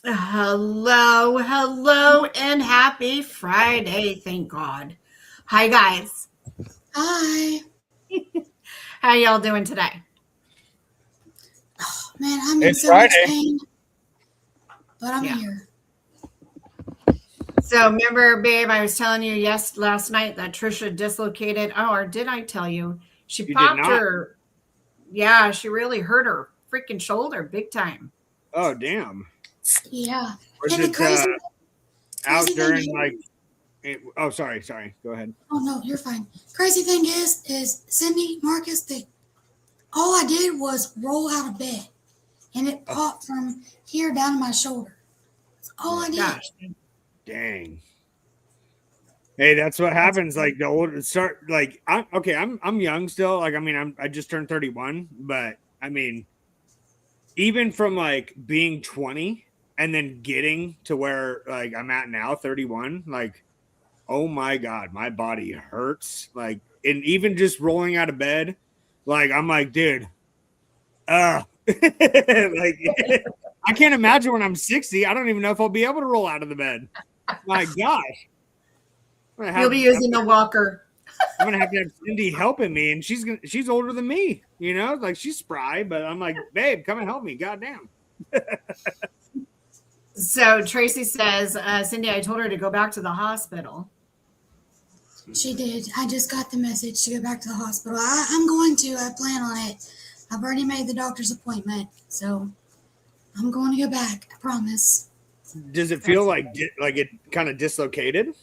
Hello, and happy Friday. Thank God. Hi, guys. Hi. How y'all doing today? Man, I'm in It's so much Friday. pain, but I'm Yeah. here. So, remember, babe, I was telling you last night that Trisha dislocated. Oh, or did I tell you? She You did popped not. her. Yeah, she really hurt her freaking shoulder big time. Oh, damn. Yeah. Was And the it crazy out thing during is, oh, sorry. Go ahead. oh no, you're fine. Crazy thing is Cindy, Marcus, all I did was roll out of bed, and it Oh, popped from here down to my shoulder. That's all yeah. I did. Gosh. Dang. Hey, that's what That's happens. Like the older start, like I'm young still. Like I just turned 31, but I mean, even from like being 20 and then getting to where like I'm at now, 31, like oh my god, my body hurts. Like, and even just rolling out of bed, like I'm like, dude, like I can't imagine when I'm 60. I don't even know if I'll be able to roll out of the bed. My gosh, You'll be using the walker. I'm gonna have to have Cindy helping me, and she's older than me. You know, like she's spry, but I'm like, babe, come and help me. Goddamn. So, Tracy says, Cindy, I told her to go back to the hospital. She did. I just got the message to go back to the hospital. I'm going to. I plan on it. I've already made the doctor's appointment, so I'm going to go back. I promise. Does it feel like it kind of dislocated?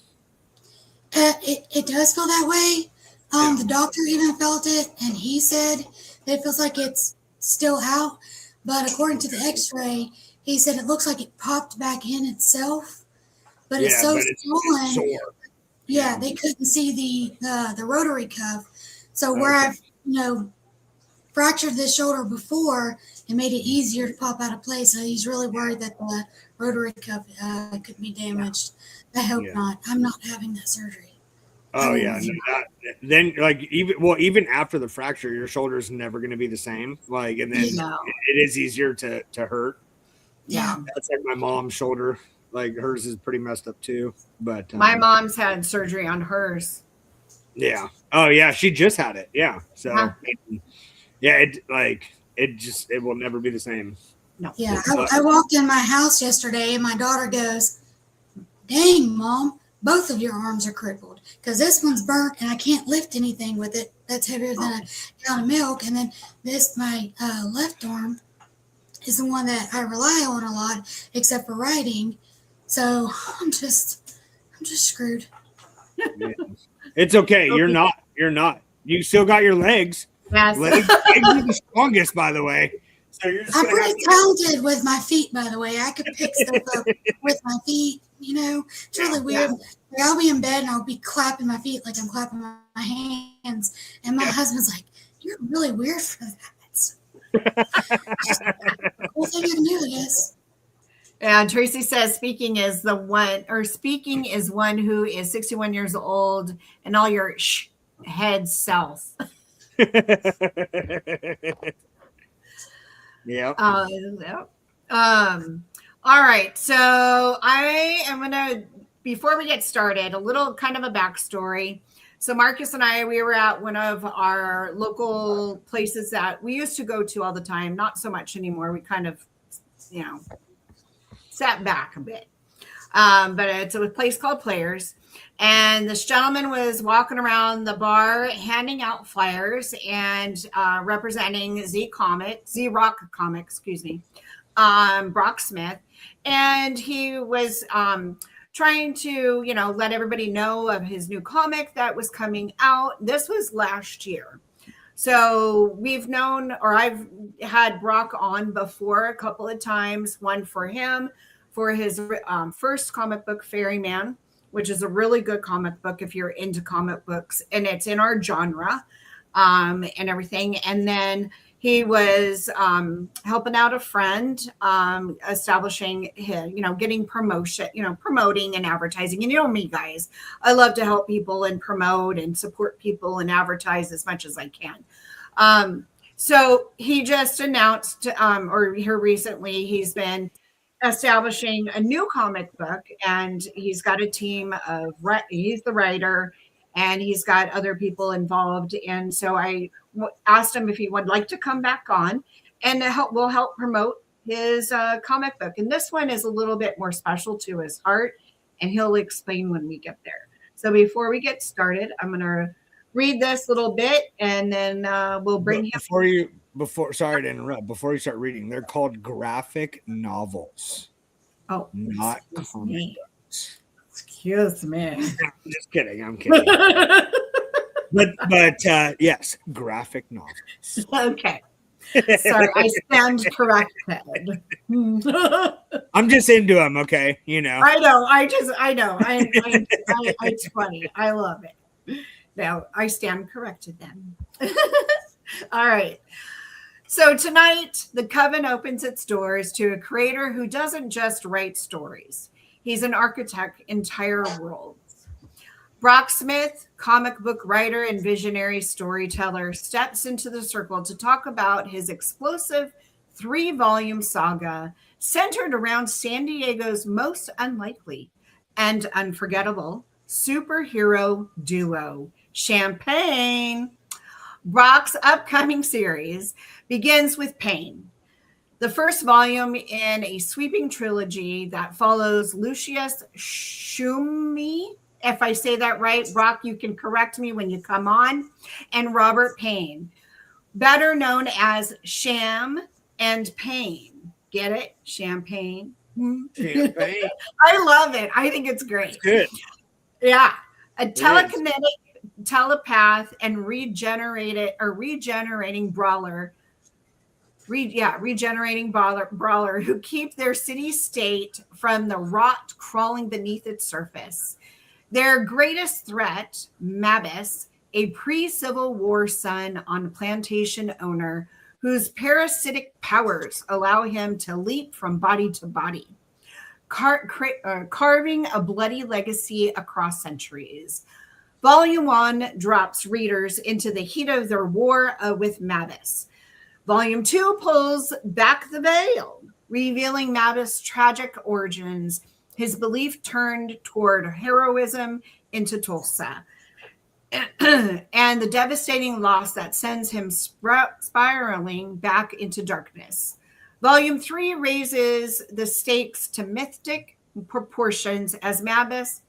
It does feel that way. Yeah. The doctor even felt it, and he said that it feels like it's still out. But according to the X-ray, he said it looks like it popped back in itself, but it's Yeah, so but it's swollen. sore. Yeah, they couldn't see the rotary cuff. So where Okay. I've fractured this shoulder before, it made it easier to pop out of place. So he's really worried that the rotary cuff could be damaged. I hope Yeah. not. I'm not having that surgery. I Oh will yeah. live. Then like even after the fracture, your shoulder's never going to be the same. Like, and then No. it is easier to hurt. Yeah. That's like my mom's shoulder. Like hers is pretty messed up too. But My mom's had surgery on hers. yeah. Oh yeah, she just had it. Yeah. Huh? So yeah, it will never be the same. No. Yeah, It's I walked in my house yesterday, and my daughter goes, "Dang, Mom, both of your arms are crippled because this one's burnt, and I can't lift anything with it that's heavier than a gallon of milk. And then my left arm is the one that I rely on a lot, except for writing. So I'm just screwed." yeah. It's okay. You're not. You're not. You still got your legs. Yes. Legs are the strongest, by the way. So you're just I'm gonna have pretty talented with my feet, by the way. I could pick stuff up with my feet. It's really weird. Like, I'll be in bed and I'll be clapping my feet like I'm clapping my hands, and my husband's like, "You're really weird for that." It's just a cool thing I can do, I guess. And Tracy says speaking is one who is 61 years old and all your head cells. Yeah. Yep. All right. So I am going to, before we get started, a little kind of a backstory. So Marcus and I, we were at one of our local places that we used to go to all the time. Not so much anymore. We kind of, sat back a bit. But it's a place called Players. And this gentleman was walking around the bar handing out flyers and representing Z Rock Comics, excuse me, Brock Smith. And he was trying to, let everybody know of his new comic that was coming out. This was last year. So we've known, or I've had Brock on before a couple of times, one for him for his first comic book, Ferryman, which is a really good comic book if you're into comic books, and it's in our genre and everything. And then he was helping out a friend, establishing his, getting promotion, promoting and advertising. And you know me, guys, I love to help people and promote and support people and advertise as much as I can. So he just announced, or here recently, he's been establishing a new comic book, and he's got a team of he's the writer, and he's got other people involved. And so I asked him if he would like to come back on, and we'll help promote his comic book. And this one is a little bit more special to his heart, and he'll explain when we get there. So before we get started, I'm going to read this little bit, and then we'll bring him. Sorry to interrupt. Before you start reading, they're called graphic novels. Oh, not comic books. Excuse me. I'm just kidding. I'm kidding. but yes, graphic novels. Okay. Sorry, I stand corrected. I'm just into them, okay? You know. I know. It's funny. I love it. Now I stand corrected then. All right. So tonight, the Coven opens its doors to a creator who doesn't just write stories. He's an architect entire worlds. Brock Smith, comic book writer and visionary storyteller, steps into the circle to talk about his explosive 3-volume saga centered around San Diego's most unlikely and unforgettable superhero duo, Champagne. Brock's upcoming series begins with Payne, the first volume in a sweeping trilogy that follows Lucius Schume, if I say that right. Brock, you can correct me when you come on, and Robert Payne, better known as Sham and Payne. Get it? Champagne. Champagne. I love it. I think it's great. It's good. Yeah. A telekinetic telepath and regenerating brawler who keep their city state from the rot crawling beneath its surface. Their greatest threat, Mabis, a pre-Civil War son on a plantation owner whose parasitic powers allow him to leap from body to body, carving a bloody legacy across centuries. Volume 1 drops readers into the heat of their war with Mabis. Volume 2 pulls back the veil, revealing Mabis' tragic origins, his belief turned toward heroism into Tulsa, and the devastating loss that sends him spiraling back into darkness. Volume 3 raises the stakes to mythic proportions as Mabis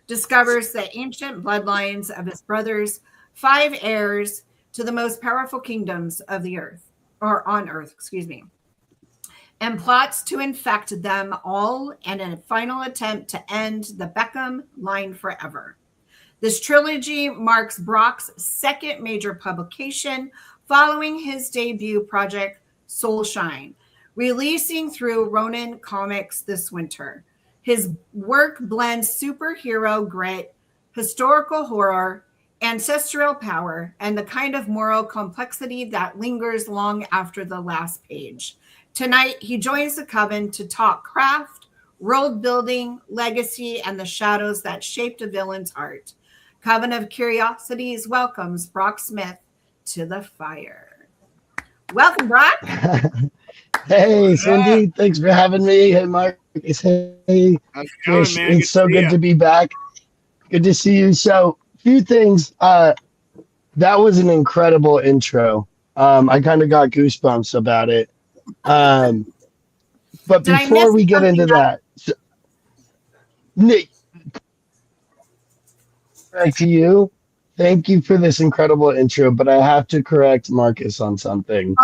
discovers the ancient bloodlines of his brothers, 5 heirs to the most powerful kingdoms of the earth, or on earth, and plots to infect them all in a final attempt to end the Beckham line forever. This trilogy marks Brock's second major publication following his debut project, Soulshine, releasing through Ronin Comics this winter. His work blends superhero grit, historical horror, ancestral power, and the kind of moral complexity that lingers long after the last page. Tonight, he joins the Coven to talk craft, world building, legacy, and the shadows that shaped a villain's heart. Coven of Curiosities welcomes Brock Smith to the fire. Welcome, Brock. Hey, Cindy. Thanks for having me. Hey, Mark. Hey, it's so good to be back. Good to see you. So, few things. That was an incredible intro. I kind of got goosebumps about it. But before we get into that, Nick, back to you. Thank you for this incredible intro, but I have to correct Marcus on something.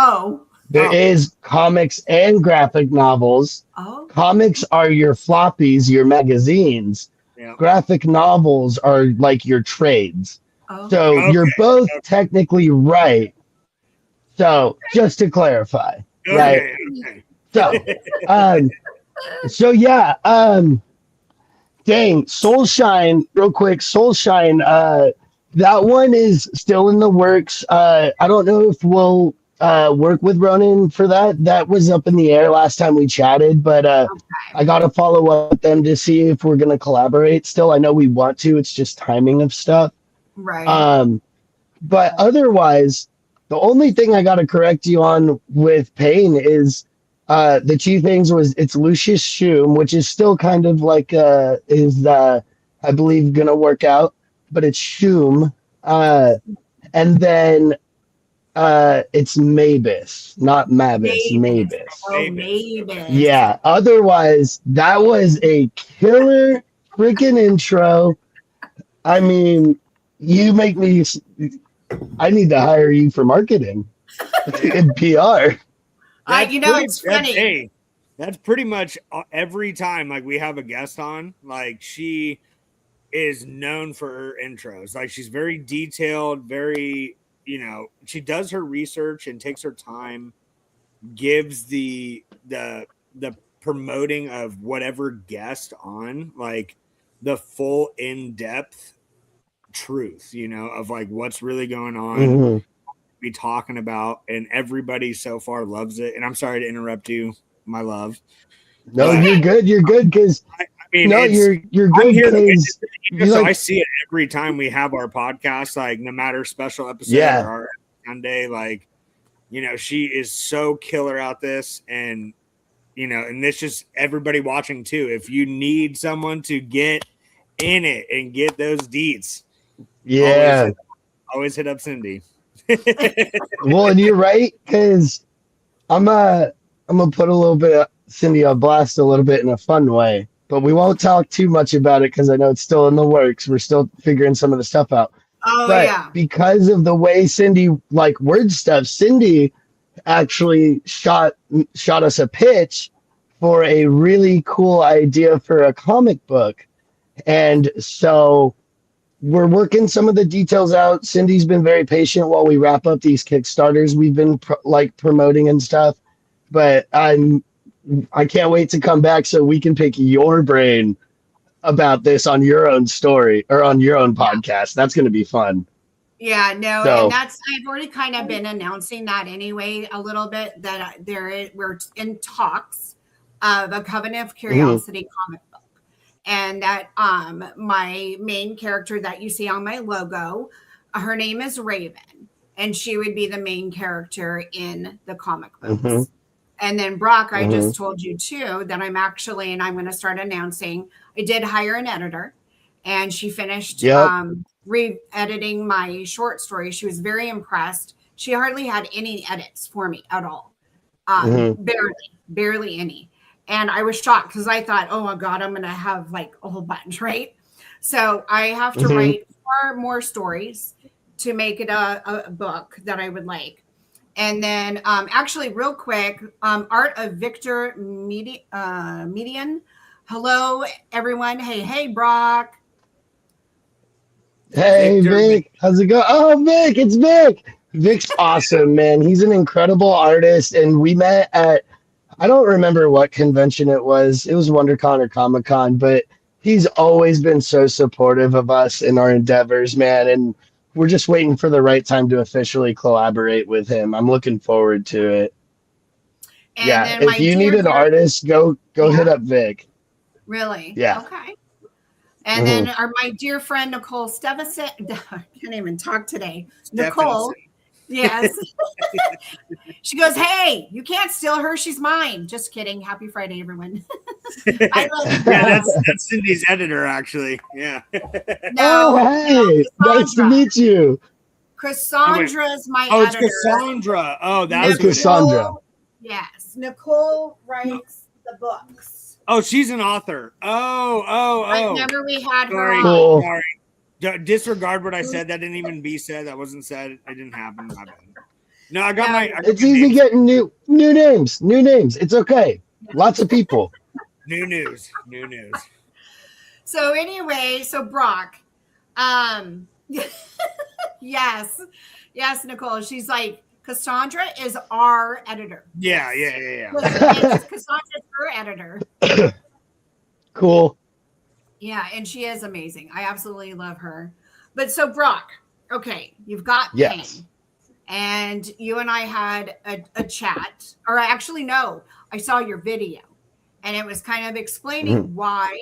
There is comics and graphic novels. Comics are your floppies, your magazines. Yep. Graphic novels are like your trades. So you're both technically right. So just to clarify, right? So yeah, dang, Soulshine, real quick, Soulshine, that one is still in the works. I don't know if we'll work with Ronin for that. That was up in the air last time we chatted, but I got to follow up with them to see if we're going to collaborate still. I know we want to, it's just timing of stuff. Right. But otherwise, the only thing I got to correct you on with Payne is The two things was it's Lucius Schume, which is still kind of like I believe gonna work out, but it's Schume. And then it's Mabis, not Mabis, Mavis. Mabis. Oh, Mabis. Mavis. Yeah. Otherwise, that was a killer freaking intro. I mean, you make me. I need to hire you for marketing and PR. It's funny. That's pretty much every time like we have a guest on, like she is known for her intros. Like she's very detailed, very, she does her research and takes her time, gives the promoting of whatever guest on, like the full in-depth truth, of like what's really going on. Mhm. Be talking about, and everybody so far loves it. And I'm sorry to interrupt you, my love. No, But, you're good. You're good because I mean, no, you're I'm good here because you so like I see it every time we have our podcast, like no matter special episode Yeah. or our Sunday, like she is so killer out this, and and this just everybody watching too. If you need someone to get in it and get those deets, yeah. always hit up Cindy. Well, and you're right because I'm gonna put a little bit of Cindy on blast a little bit in a fun way, but we won't talk too much about it because I know it's still in the works. We're still figuring some of the stuff out. Oh, But yeah. because of the way Cindy like word stuff, Cindy actually shot us a pitch for a really cool idea for a comic book. And so we're working some of the details out. Cindy's been very patient while we wrap up these Kickstarters we've been promoting and stuff. But I can't wait to come back so we can pick your brain about this on your own story or on your own podcast. That's going to be fun. Yeah, no, So- and I've already kind of been announcing that anyway a little bit, that we're in talks of a Covenant of Curiosity comic book. And that my main character that you see on my logo, her name is Raven, and she would be the main character in the comic books. Mhm. And then Brock, I just told you too that I'm going to start announcing, I did hire an editor, and she finished re-editing my short story. She was very impressed. She hardly had any edits for me at all. Barely any. And I was shocked because I thought, oh my God, I'm going to have like a whole bunch, right? So I have to write 4 more stories to make it a book that I would like. And then actually real quick, Art of Victor Median. Hello, everyone. Hey, Brock. Hey, Victor. Vic. How's it going? Oh, Vic, it's Vic. Vic's awesome, man. He's an incredible artist. And we met at, I don't remember what convention it was. It was WonderCon or Comic-Con, but he's always been so supportive of us in our endeavors, man. And we're just waiting for the right time to officially collaborate with him. I'm looking forward to it. And yeah, then if you need an artist, go hit up Vic. Really? Yeah. Okay. And then my dear friend Nicole Stevison, I can't even talk today. Nicole, yes. She goes, hey, you can't steal her. She's mine. Just kidding. Happy Friday, everyone. I love that's Cindy's editor, actually. Yeah. Hey, nice to meet you. Cassandra's my Oh, editor. it's Cassandra. Oh, that's Cassandra. Yes. Nicole writes the books. Oh, she's an author. Oh. I remember we had her Sorry. on. Cool. Sorry. Disregard what I said. That didn't even be said. That wasn't said. It didn't happen. My bad. No, I got my. It's easy getting new names. New names. It's okay. Lots of people. New news. So anyway, Brock, yes, Nicole. She's like, Cassandra is our editor. Yeah. Cassandra's her editor. Cool. Yeah, and she is amazing. I absolutely love her. But so Brock, okay, you've got Yes. Payne. And you and I had a chat, or actually, no, I saw your video, and it was kind of explaining why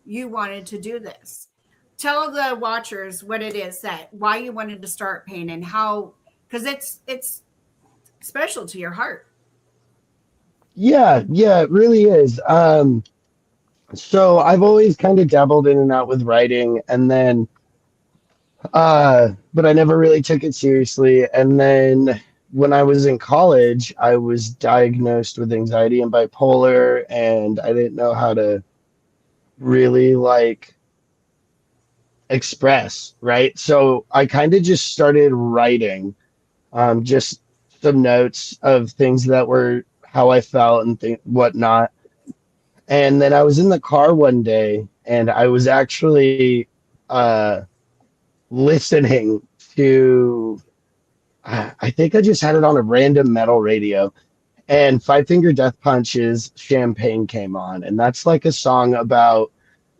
you wanted to do this. Tell the watchers what it is why you wanted to start Payne and how, because it's special to your heart. Yeah, it really is. So I've always kind of dabbled in and out with writing, and then but I never really took it seriously. And then when I was in college, I was diagnosed with anxiety and bipolar, and I didn't know how to really like express, right? So I kind of just started writing, just some notes of things that were how I felt and whatnot. And then I was in the car one day, and I was actually uh, listening to. I think I just had it on a random metal radio, and Five Finger Death Punch's Champagne came on, and that's like a song about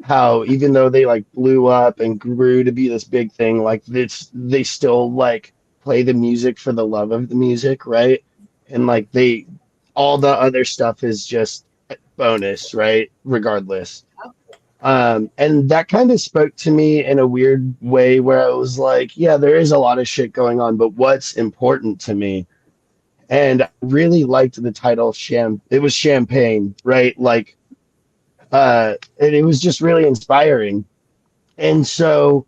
how even though they like blew up and grew to be this big thing, like this they still like play the music for the love of the music, right? And like they all the other stuff is just bonus, right? Regardless. And that kind of spoke to me in a weird way where I was like, yeah, there is a lot of shit going on, but what's important to me? And I really liked the title it was Champagne, right? Like and it was just really inspiring. And so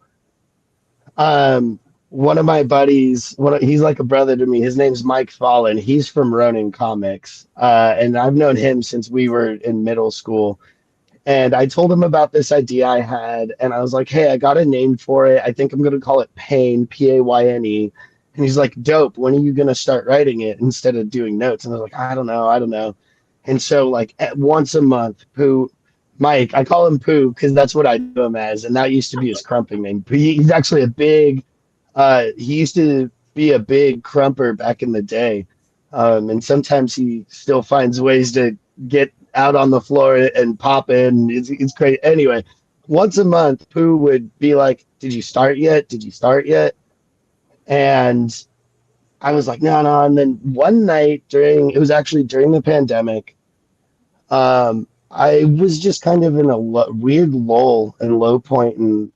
one of my buddies, he's like a brother to me. His name's Mike Fallon. He's from Ronin Comics. And I've known him since we were in middle school. And I told him about this idea I had, and I was like, "Hey, I got a name for it. I think I'm gonna call it Payne, Payne." And he's like, "Dope. When are you gonna start writing it instead of doing notes?" And I was like, I don't know." And so, like, once a month, Pooh, Mike, I call him Pooh because that's what I do him as, and that used to be his crumping name. But he's actually a big. He used to be a big crumper back in the day, and sometimes he still finds ways to get out on the floor and pop in. It's crazy. Anyway, once a month, Pooh would be like, "Did you start yet? Did you start yet?" And I was like, "No, no." And then one night it was actually during the pandemic, I was just kind of in a weird lull and low point, and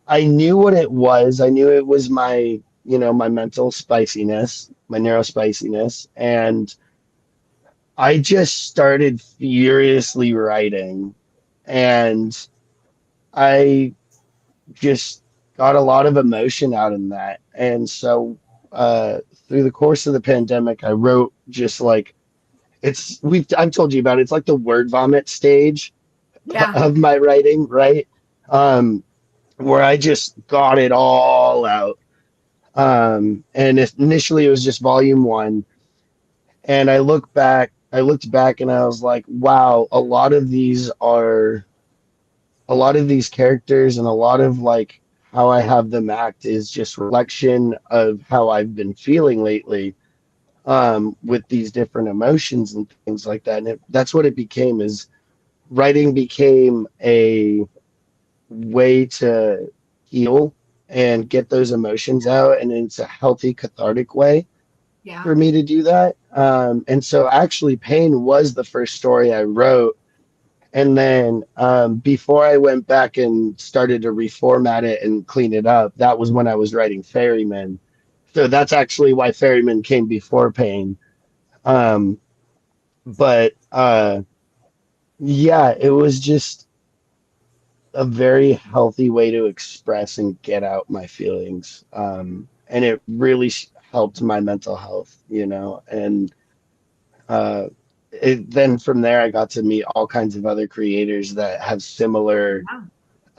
I knew what it was. I knew it was my mental spiciness, my neurospiciness, and I just started furiously writing, and I just got a lot of emotion out in that. And so through the course of the pandemic, I wrote just like I've told you about it. It's like the word vomit stage Yeah. of my writing, right? Um, where I just got it all out. And initially it was just volume one, and I looked back and I was like, wow, a lot of these characters and a lot of like how I have them act is just reflection of how I've been feeling lately, with these different emotions and things like that. And that's what it became is writing became a way to heal and get those emotions out. And it's a healthy, cathartic way Yeah. for me to do that. And so actually Payne was the first story I wrote. And then before I went back and started to reformat it and clean it up, that was when I was writing Ferryman. So that's actually why Ferryman came before Payne. Um, but yeah, it was just a very healthy way to express and get out my feelings. And it really helped my mental health, and uh, then from there I got to meet all kinds of other creators that have similar Yeah.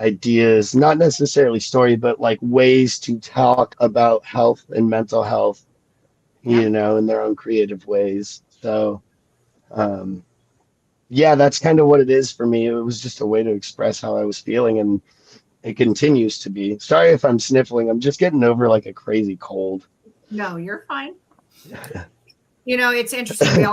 ideas, not necessarily story, but like ways to talk about health and mental health, Yeah. in their own creative ways. So, um, yeah, that's kind of what it is for me. It was just a way to express how I was feeling, and it continues to be. Sorry if I'm sniffling. I'm just getting over like a crazy cold. No, you're fine. It's interesting. We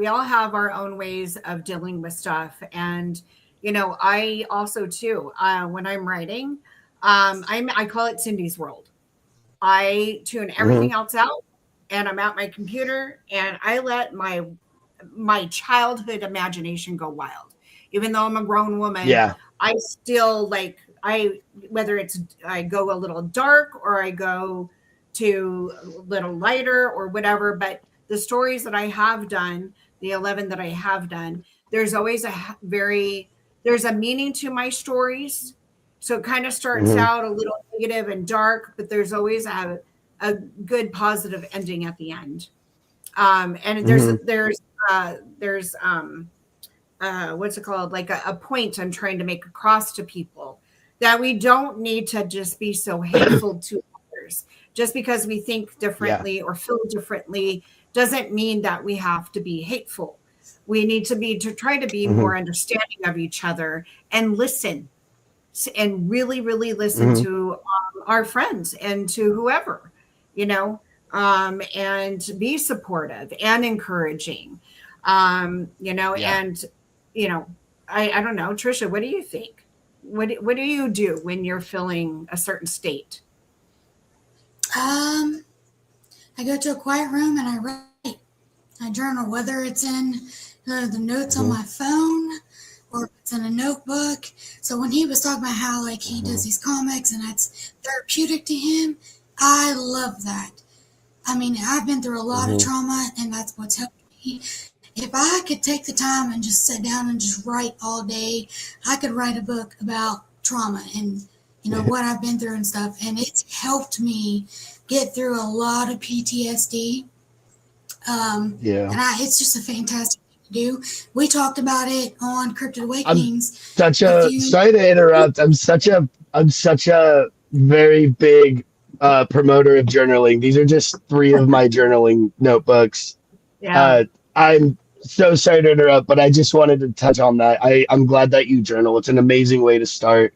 all have our own ways of dealing with stuff, and I also too. When I'm writing, I call it Cindy's world. I tune Hmm. everything else out, and I'm at my computer, and I let my childhood imagination go wild. Even though I'm a grown woman, Yeah. I still like whether it's I go a little dark or I go to a little lighter or whatever, but the stories that I have done, the 11 that I have done, there's always there's a meaning to my stories. So it kind of starts Mhm. out a little negative and dark, but there's always a good positive ending at the end. And Mhm. there's what's it called, like a point I'm trying to make across to people, that we don't need to just be so hateful to others. Just because we think Yeah. differently or feel differently doesn't mean that we have to be hateful. We need to try to be Mhm. more understanding of each other and listen, and really really listen Mhm. to our friends and to whoever, you know, and be supportive and encouraging, you know, Yeah. and you know, I don't know, Trisha, what do you think? What do you do when you're feeling a certain state? Um, I go to a quiet room and I write. I journal, whether it's in the notes on Mhm. my phone or if it's in a notebook. So when he was talking about how like he does Mhm. these comics and that's therapeutic to him, I love that. I mean, I've been through a lot of Mhm. trauma and that's what's helped me. If I could take the time and just sit down and just write all day, I could write a book about trauma and what I've been through and stuff. And it's helped me get through a lot of PTSD. Yeah. It's just a fantastic thing to do. We talked about it on Cryptid I'm Awakenings such a a few. sorry to interrupt. I'm such a very big promoter of journaling. These are just three of my journaling notebooks. Yeah, Uh, I'm so sorry to interrupt, but I just wanted to touch on that. I'm glad that you journal. It's an amazing way to start.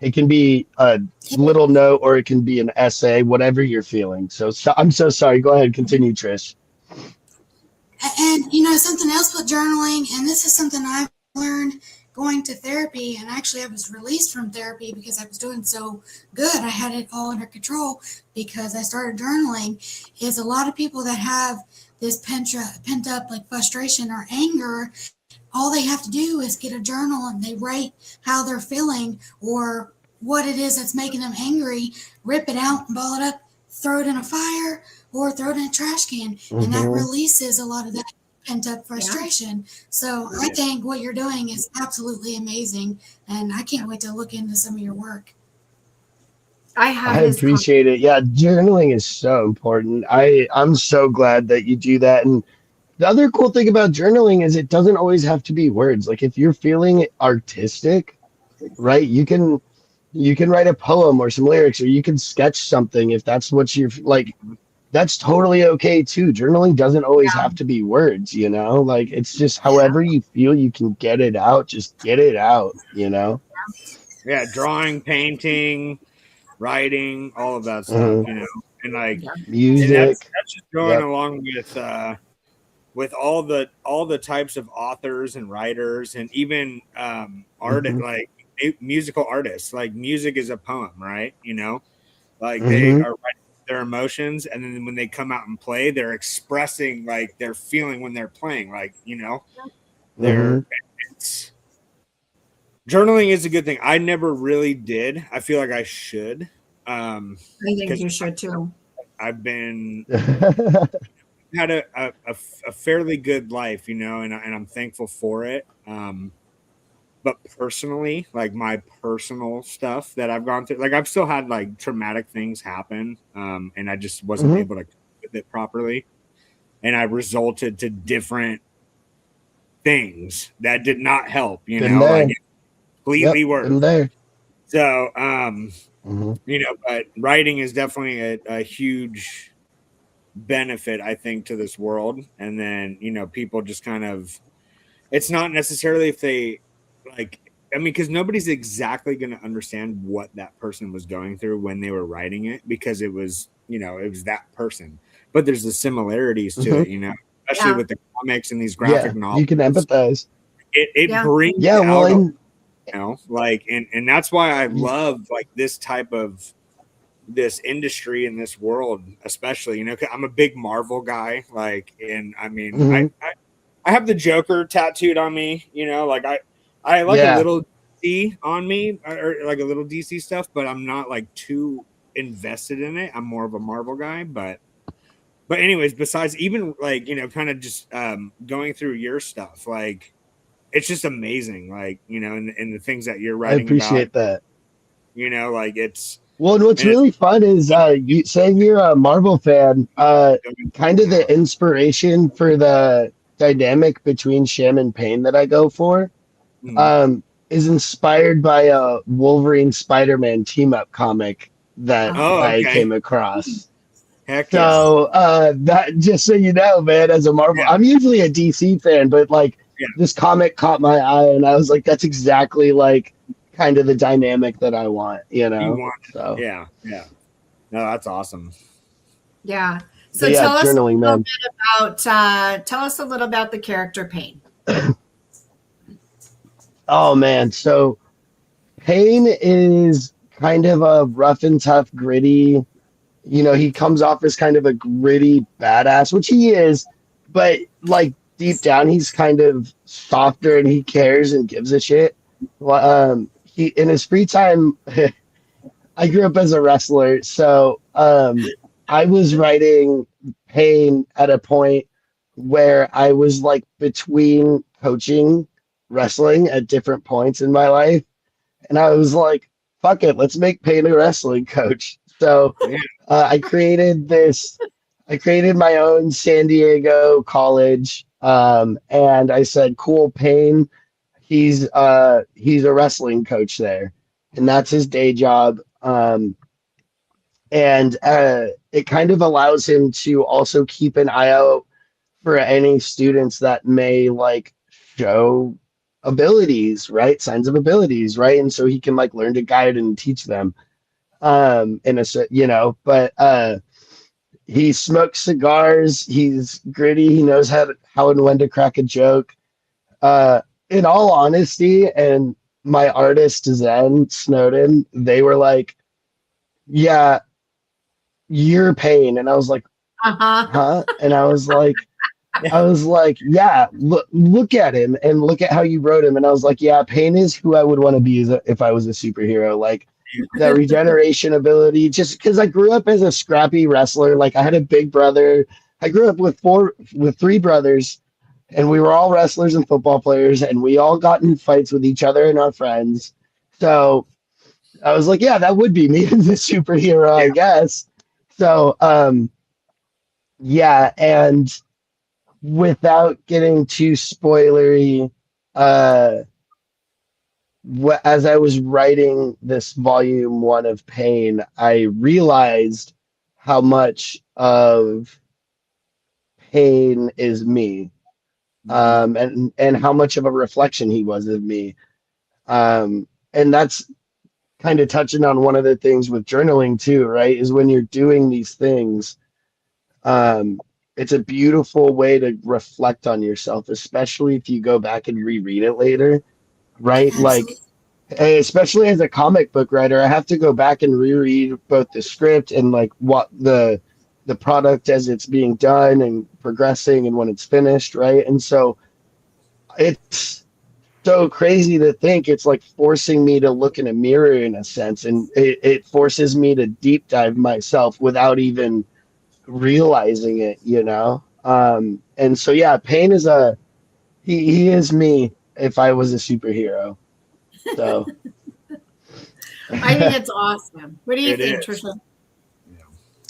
It can be a little note or it can be an essay, whatever you're feeling. So I'm so sorry. Go ahead, continue, Trish. And something else with journaling, and this is something I've learned going to therapy. And actually, I was released from therapy because I was doing so good. I had it all under control because I started journaling. Is a lot of people that have this pent up like frustration or anger, all they have to do is get a journal and they write how they're feeling or what it is that's making them angry, rip it out and ball it up, throw it in a fire or throw it in a trash can. And that Hmm. releases a lot of that pent up yeah. frustration. So I think what you're doing is absolutely amazing. And I can't wait to look into some of your work. I have I his con- appreciate it. Yeah, journaling is so important. I'm so glad that you do that. And the other cool thing about journaling is it doesn't always have to be words. Like if you're feeling artistic, right? You can write a poem or some lyrics or you can sketch something if that's what you're like. That's totally okay too. Journaling doesn't always yeah, have to be words, Like it's just Yeah. however you feel you can get it out, just get it out. Yeah, drawing, painting, writing, all of that stuff, Mhm. and like, yeah, and that's Music. that's just going Yep. along with all the types of authors and writers and even art, Hmm. like musical artists. Like music is a poem, right? Like they Hmm. are writing their emotions, and then when they come out and play, they're expressing like they're feeling when they're playing. Like Hmm. they're it's, journaling is a good thing. I never really did. I feel like I should, I think because you should too. I've been had a fairly good life, and I'm thankful for it. But personally, like my personal stuff that I've gone through, like I've still had like traumatic things happen, and I just wasn't Hmm. able to cope with it properly, and I resulted to different things that did not help. Been Like there. it Yep. completely worse. Been there. So, Hmm. but writing is definitely a huge benefit, I think, to this world. And then, people just kind of, it's not necessarily if they like, I mean, because nobody's exactly going to understand what that person was going through when they were writing it because it was that person. But there's the similarities to Hmm. it, especially Yeah, with the comics and these graphic Yeah. You can novels. empathize. It yeah, brings Yeah. Well, out a, and like, and that's why I love like this type of this industry in this world, especially, 'cause I'm a big Marvel guy. Like, and I mean, I, mhm. I, I have the Joker tattooed on me, like I like a Yeah. little DC on me or like a little DC stuff, but I'm not like too invested in it. I'm more of a Marvel guy, but but anyways, besides even like, you know, kind of just going through your stuff, like it's just amazing, like, you know, and the things that you're I writing about, appreciate that. you know, like it's Well, and what's and it's really fun is you saying you're a Marvel fan. Kind of the inspiration for the dynamic between Sham and Payne that I go for mm, is inspired by a Wolverine Spider-Man team-up comic that Oh, oh, I okay, came across. heck yeah, So that just so you know, man, as a Marvel, yeah, I'm usually a DC fan, but like yeah, this comic caught my eye, and I was like, that's exactly like kind of the dynamic that I want, you you know. want it, So, yeah, yeah, no, that's awesome. yeah. but So yeah, tell us journaling, a little man. bit tell us a little about the character Payne. Oh man, so Payne is kind of a rough and tough, gritty. You know, he comes off as kind of a gritty badass, which he is, but like deep down, he's kind of softer and he cares and gives a shit. Well, he in his free time, I grew up as a wrestler, so I was writing Pain at a point where I was like between coaching wrestling at different points in my life, and I was like, "Fuck it, let's make Pain a wrestling coach." So Yeah, I created this. I created my own San Diego college, and I said, "Cool, Pain. He's a wrestling coach there, and that's his day job." And it kind of allows him to also keep an eye out for any students that may like show abilities, right? Signs of abilities, right? And so he can like learn to guide and teach them. In a you know, but he smokes cigars. He's gritty. He knows how and when to crack a joke. In all honesty, and my artist Zen Snowden, they were like, "Yeah, you're Pain," and I was like, Uh-huh. "Huh?" And I was like, "Yeah, look at him and look at how you wrote him." And I was like, "Yeah, Pain is who I would want to be if I was a superhero." Like that regeneration ability, just because I grew up as a scrappy wrestler. Like I had a big brother. I grew up with three brothers, and we were all wrestlers and football players, and we all got in fights with each other and our friends. So I was like, "Yeah, that would be me as a superhero, yeah, I guess." So yeah, and without getting too spoilery, uh, as I was writing this volume one of Pain, I realized how much of Pain is me, mhm, and how much of a reflection he was of me. And that's kind of touching on one of the things with journaling too, right? Is when you're doing these things, um, it's a beautiful way to reflect on yourself, especially if you go back and reread it later, right? Absolutely. Like, especially as a comic book writer, I have to go back and reread both the script and like what the product as it's being done and progressing and when it's finished, right? And so it's so crazy to think it's like forcing me to look in a mirror in a sense, and it forces me to deep dive myself without even realizing it, you know? And so yeah, Payne is he is me if I was a superhero. So I think it's awesome. What do you it think, is. Trisha? Yeah.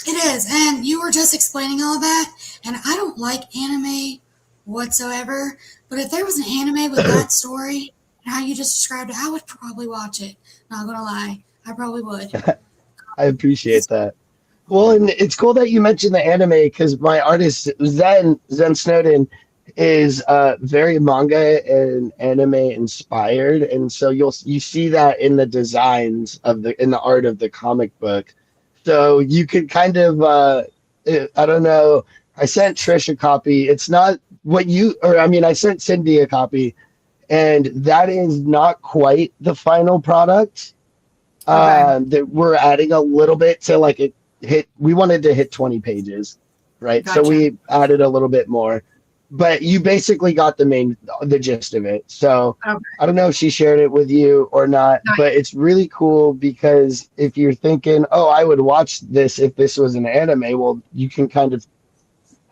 It is, and you were just explaining all that, and I don't like anime whatsoever, but if there was an anime with that story and how you just described it, I would probably watch it. Not gonna lie, I probably would. I appreciate It's that. Well, and it's cool that you mentioned the anime because my artist Zen Snowden is very manga and anime inspired, and so you see that in the designs of the art of the comic book. So you could kind of I don't know. I sent Trish a copy. It's not what you or I mean I sent Cindy a copy, and that is not quite the final product. Okay. That we're adding a little bit to like it hit. We wanted to hit 20 pages, right? So Gotcha. we added a little bit more, but you basically got the gist of it. So Okay. I don't know if she shared it with you or not, but it's really cool because if you're thinking, oh, I would watch this if this was an anime, well, you can kind of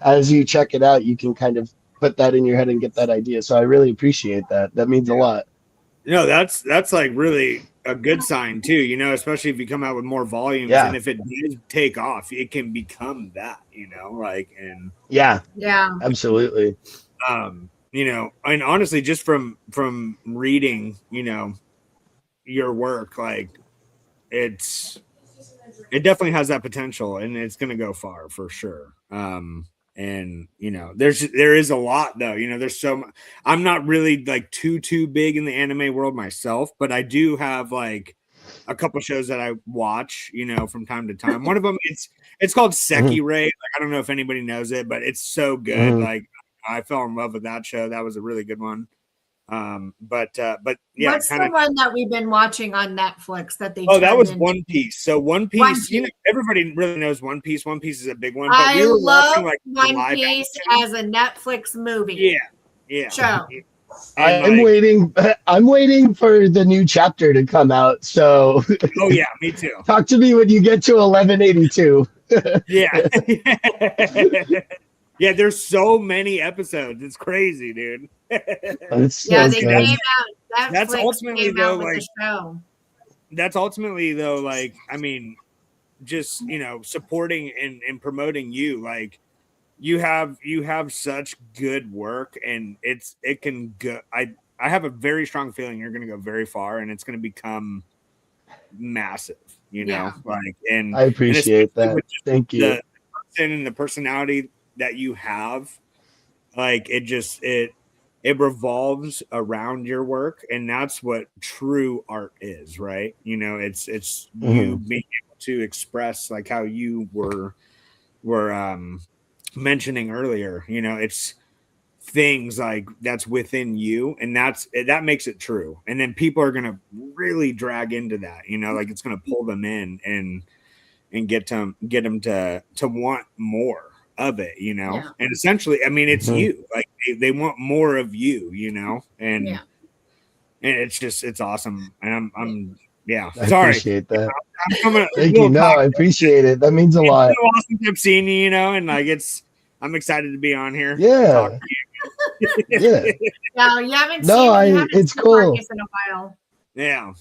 as you check it out, you can kind of put that in your head and get that idea. So I really appreciate that. That means a lot. That's like really a good sign too, you know, especially if you come out with more volumes, Yeah. and if it does take off, it can become that, you know, like, and Yeah, Yeah. absolutely. you know, and honestly, just from reading, you know, your work, like it definitely has that potential, and it's going to go far for sure. And you know, there is a lot though, you know, there's so much. I'm not really like too big in the anime world myself, but I do have like a couple shows that I watch, you know, from time to time. One of them, it's called Seki Ray. Like, I don't know if anybody knows it, but it's so good. Like, I fell in love with that show. That was a really good one. But yeah, What's the one that we've been watching on Netflix that they? Oh, that was into? One Piece. So One Piece, you know, everybody really knows One Piece. One Piece is a big one. But I we were love watching like One Piece as a Netflix movie. Yeah. Show. I'm waiting for the new chapter to come out. So oh yeah, me too. Talk to me when you get to 1182. Yeah. Yeah, there's so many episodes. It's crazy, dude. So they good. came out. That's ultimately though, like, the show. That's ultimately though, like, I mean, just, you know, supporting and promoting you, like, you have such good work, and it can go. I have a very strong feeling you're going to go very far, and it's going to become massive, you know, like, and I appreciate that. Thank you. The person and the personality that you have, like, it revolves around your work, and that's what true art is, right? You know, it's you being able to express, like how you were mentioning earlier, you know, it's things like that's within you, and that makes it true. And then people are gonna really drag into that, you know, like it's gonna pull them in and get them to want more of it, you know. And essentially, I mean, it's you, like they want more of you, you know, and it's awesome. And I'm I sorry. appreciate that. I'm coming. Thank you. No, I appreciate it. That means a lot. It's so awesome to have seen you, you know, and like I'm excited to be on here. Yeah. Yeah. No, you haven't it's seen cool. Marcus in a while. Yeah.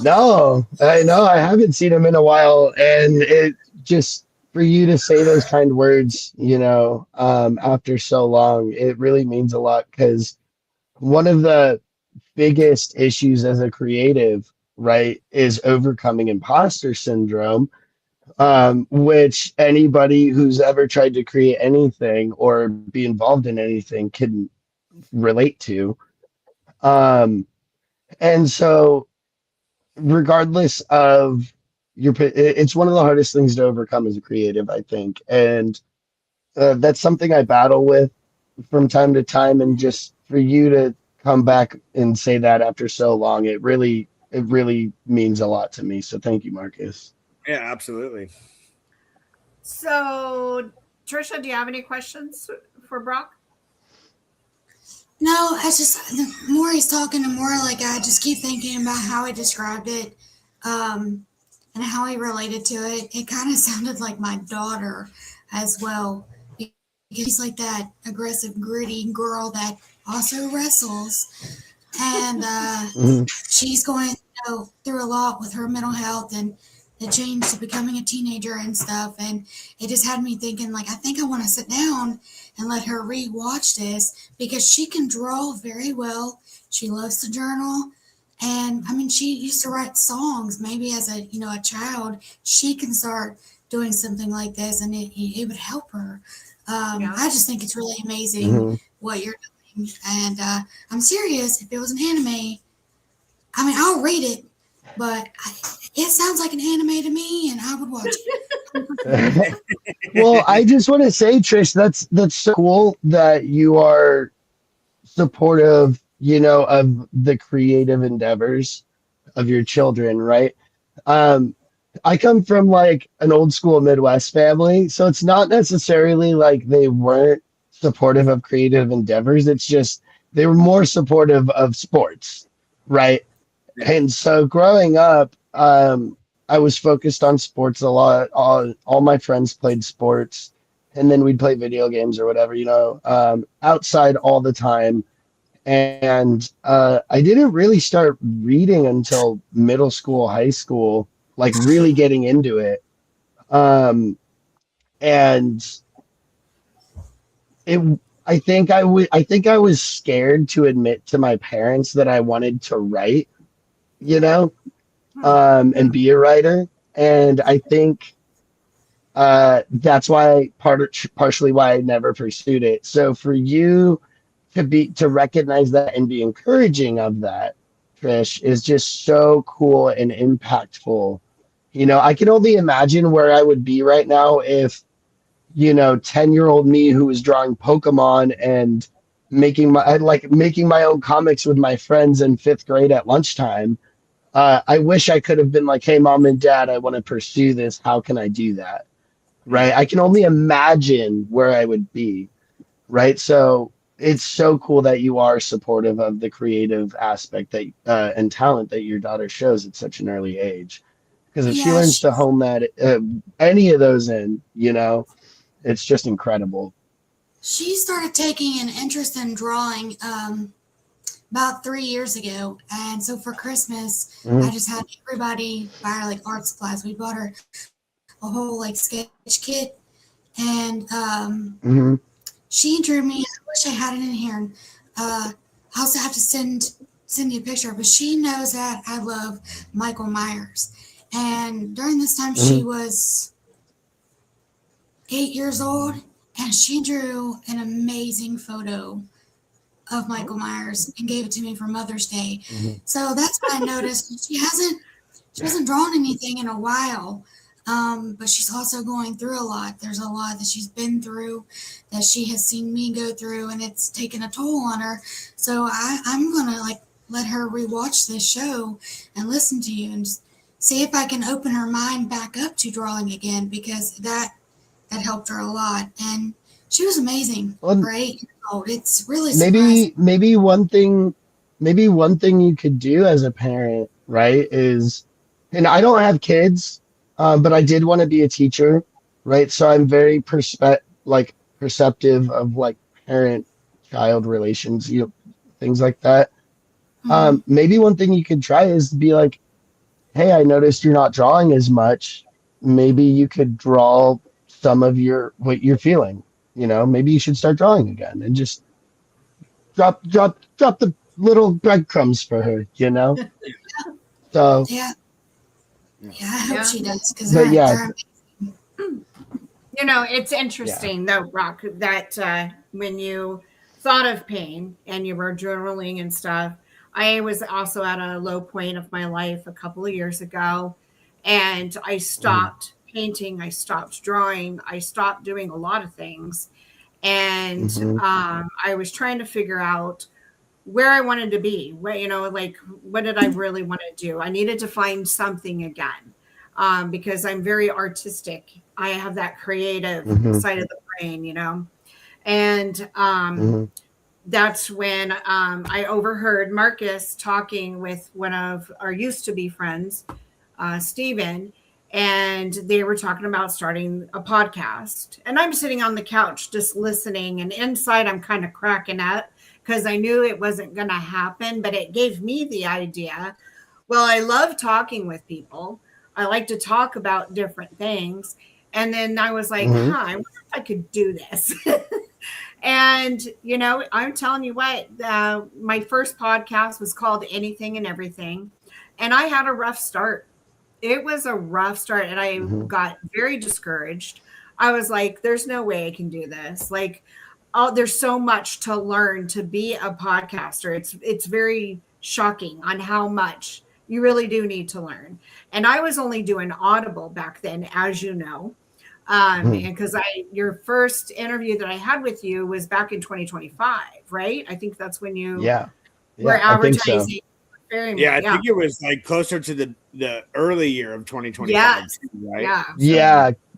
No, I know I haven't seen him in a while, and it just for you to say those kind words, you know, after so long, it really means a lot, because one of the biggest issues as a creative, right, is overcoming imposter syndrome, which anybody who's ever tried to create anything or be involved in anything can relate to. And so regardless of it's one of the hardest things to overcome as a creative, I think. And that's something I battle with from time to time. And just for you to come back and say that after so long, it really means a lot to me. So thank you, Marcus. Yeah, absolutely. So, Trisha, do you have any questions for Brock? No, I just, the more he's talking, the more like I just keep thinking about how he described it, and how he related to it. It kind of sounded like my daughter as well, because she's like that aggressive, gritty girl that also wrestles, and she's going through a lot with her mental health and the change to becoming a teenager and stuff. And it just had me thinking, like, I think I want to sit down and let her re-watch this, because she can draw very well. She loves to journal. And I mean, she used to write songs. Maybe as a child, she can start doing something like this, and it would help her. I just think it's really amazing what you're doing. And I'm serious. If it was an anime, I mean, I'll read it, but it sounds like an anime to me, and I would watch it. Well, I just want to say, Trish, that's so cool that you are supportive, you know, of the creative endeavors of your children, right? I come from like an old school Midwest family, so it's not necessarily like they weren't supportive of creative endeavors. It's just they were more supportive of sports, right? And so growing up, I was focused on sports a lot. All my friends played sports, and then we'd play video games or whatever, outside all the time. And I didn't really start reading until middle school, high school, like really getting into it. And it, I was scared to admit to my parents that I wanted to write, you know, and be a writer. And I think that's why partially why I never pursued it. So for you to recognize that and be encouraging of that, Trish, is just so cool and impactful. I can only imagine where I would be right now if 10-year-old me who was drawing Pokemon and making my own comics with my friends in 5th grade at lunchtime. I wish I could have been like, hey, mom and dad, I want to pursue this. How can I do that? Right. I can only imagine where I would be. Right. So it's so cool that you are supportive of the creative aspect that and talent that your daughter shows at such an early age. Because if she learns to hone that, any of those in, it's just incredible. She started taking an interest in drawing about 3 years ago. And so for Christmas, I just had everybody buy like art supplies. We bought her a whole like sketch kit. And she drew me, I wish I had it in here. And, I also have to send you a picture, but she knows that I love Michael Myers. And during this time, she was 8 years old, and she drew an amazing photo of Michael Myers and gave it to me for Mother's Day. So that's what I noticed. She hasn't drawn anything in a while, but she's also going through a lot. There's a lot that she's been through, that she has seen me go through, and it's taken a toll on her. So I'm gonna like let her rewatch this show and listen to you and just see if I can open her mind back up to drawing again, because that helped her a lot. And she was amazing. Right? It's really surprising. Maybe one thing you could do as a parent, right, is, and I don't have kids, but I did want to be a teacher, right? So I'm very perceptive of like parent-child relations, things like that. Maybe one thing you could try is to be like, hey, I noticed you're not drawing as much. Maybe you could draw some of what you're feeling. Maybe you should start drawing again and just drop the little breadcrumbs for her, So yeah, I hope she does, because it's interesting though, Brock, that when you thought of Payne and you were journaling and stuff, I was also at a low point of my life a couple of years ago, and I stopped painting, I stopped drawing, I stopped doing a lot of things. And I was trying to figure out where I wanted to be, what did I really want to do? I needed to find something again, because I'm very artistic. I have that creative side of the brain, and that's when I overheard Marcus talking with one of our used to be friends, Steven, and they were talking about starting a podcast. And I'm sitting on the couch just listening, and inside I'm kind of cracking up because I knew it wasn't going to happen, but it gave me the idea. Well, I love talking with people. I like to talk about different things. And then I was like, I wonder if I could do this. And, I'm telling you what, my first podcast was called Anything and Everything. And I had a rough start. It was a rough start, and I got very discouraged. I was like, there's no way I can do this. Like, there's so much to learn to be a podcaster. It's very shocking on how much you really do need to learn. And I was only doing Audible back then, as you know. Because your first interview that I had with you was back in 2025, right? I think that's when you were advertising. I think so. I think it was like closer to the early year of 2025. Yes. Right?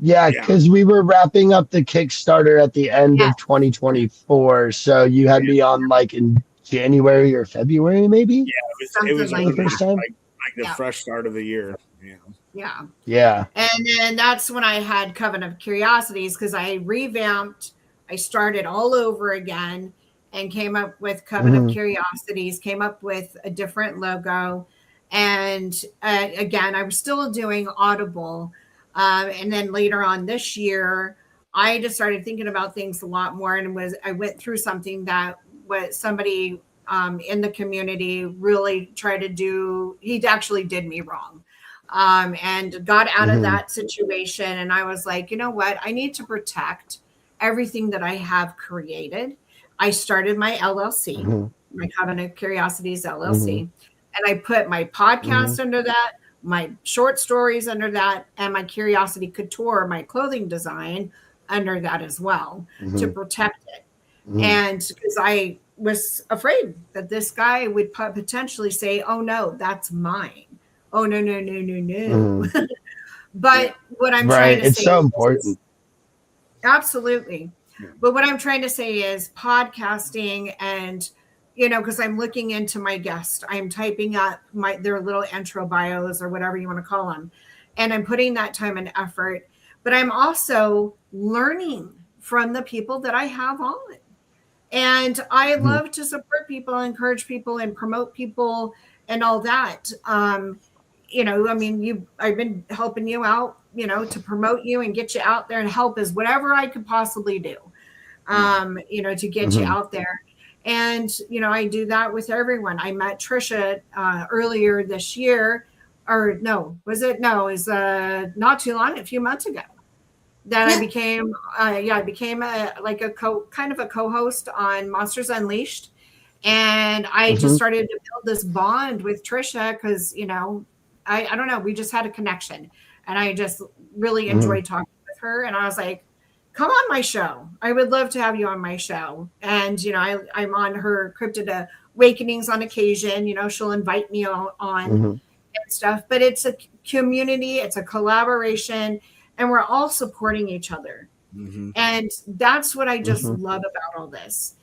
Yeah. Because we were wrapping up the Kickstarter at the end of 2024. So you had me on like in January or February, maybe. Yeah, it was like the first time, like the fresh start of the year. Yeah. Yeah. Yeah. And then that's when I had Coven of Curiosities, because I revamped, I started all over again and came up with Coven of Mm-hmm. Curiosities, came up with a different logo. And again, I was still doing Audible. And then later on this year, I just started thinking about things a lot more, and I went through something that was somebody in the community really tried to do. He actually did me wrong, and got out of Mm-hmm. that situation. And I was like, you know what? I need to protect everything that I have created. I started my LLC, Mm-hmm. my Covenant Curiosities Mm-hmm. LLC, and I put my podcast under that, my short stories under that, and my Curiosity Couture, my clothing design, under that as well, to Mm-hmm. protect it. Mm-hmm. And because I was afraid that this guy would potentially say, oh no, that's mine. Oh no, no, no, no, Mm-hmm. no. But what I'm trying Right. to It's say so is, important. absolutely. Yeah. But what I'm trying to say is podcasting, and because I'm looking into my guest, I'm typing up their little intro bios or whatever you want to call them, and I'm putting that time and effort. But I'm also learning from the people that I have on. And I Mm-hmm. love to support people, encourage people, and promote people, and all that. I mean, I've been helping you out, to promote you and get you out there and help as whatever I could possibly do, to get you Mm-hmm. out there. And, I do that with everyone. I met Trisha earlier this year, or no, was it? No, it was not too long, a few months ago, that I Yeah. became, I became kind of a co-host on Monsters Unleashed. And I just Mm-hmm. started to build this bond with Trisha because, I don't know, we just had a connection, and I just really Mm-hmm. enjoyed talking with her. And I was like, come on my show. I would love to have you on my show. And, I'm on her Cryptid Awakenings on occasion, she'll invite me on Mm-hmm. and stuff, but it's a community, it's a collaboration, and we're all supporting each other. Mm-hmm. And that's what I just Mm-hmm. love about all this,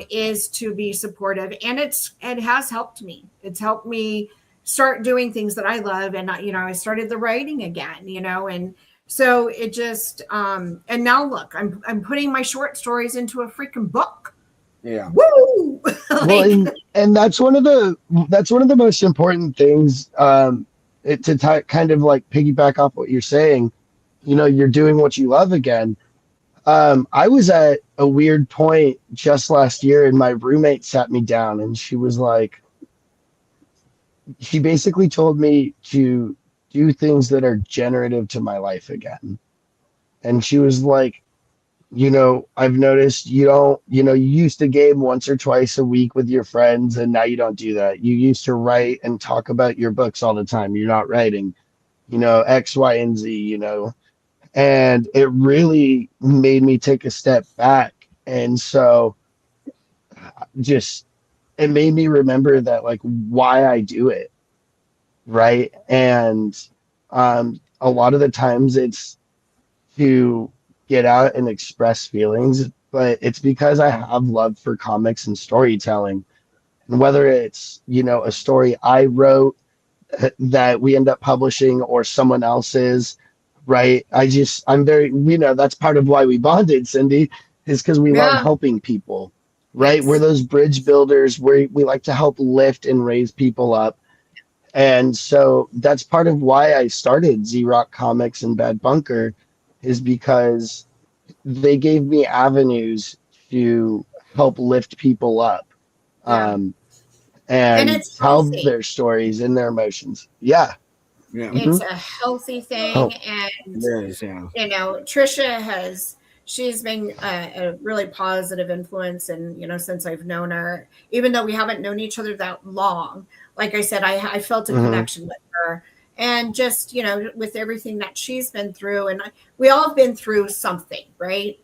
is to be supportive. And it has helped me. It's helped me start doing things that I love. And, I started the writing again, and so it just, and now look, I'm putting my short stories into a freaking book. Yeah. Woo! Well, and that's one of the most important things. Kind of like piggyback off what you're saying. You're doing what you love again. I was at a weird point just last year, and my roommate sat me down, and she basically told me to do things that are generative to my life again. And she was like, I've noticed you don't, you used to game once or twice a week with your friends, and now you don't do that. You used to write and talk about your books all the time. You're not writing, X, Y, and Z, and it really made me take a step back. And so just, it made me remember that, like, why I do it. Right. And a lot of the times it's to get out and express feelings, but it's because I have love for comics and storytelling. And whether it's, a story I wrote that we end up publishing or someone else's, right? I'm very, that's part of why we bonded, Cindy, is because we love Yeah. helping people, right? We're Yes. those bridge builders where we like to help lift and raise people up. And so that's part of why I started Z-Rock Comics and Bad Bunker, is because they gave me avenues to help lift people up, Yeah. um, And and it's tell healthy. their stories and their emotions. Yeah. Yeah. It's a healthy thing. Oh. And There is, yeah. Trisha she's been a really positive influence, and since I've known her, even though we haven't known each other that long, like I said, I felt a connection with her. And just with everything that she's been through, and we all have been through something, right?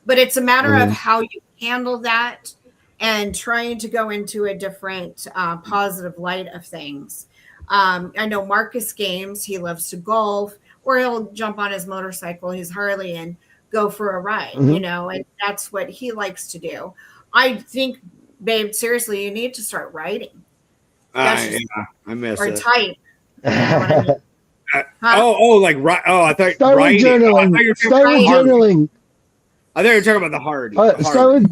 But it's a matter of how you handle that, and trying to go into a different positive light of things. I know Marcus Games, he loves to golf, or he'll jump on his motorcycle, his Harley, and go for a ride, and that's what he likes to do. I think, babe, seriously, you need to start writing. Yeah, I miss Or it. type. You know what I mean? Like right. Oh, I thought Start with writing. Oh, I journaling. thought you were talking Start about with the hard. journaling. I thought you were talking about the hard. Start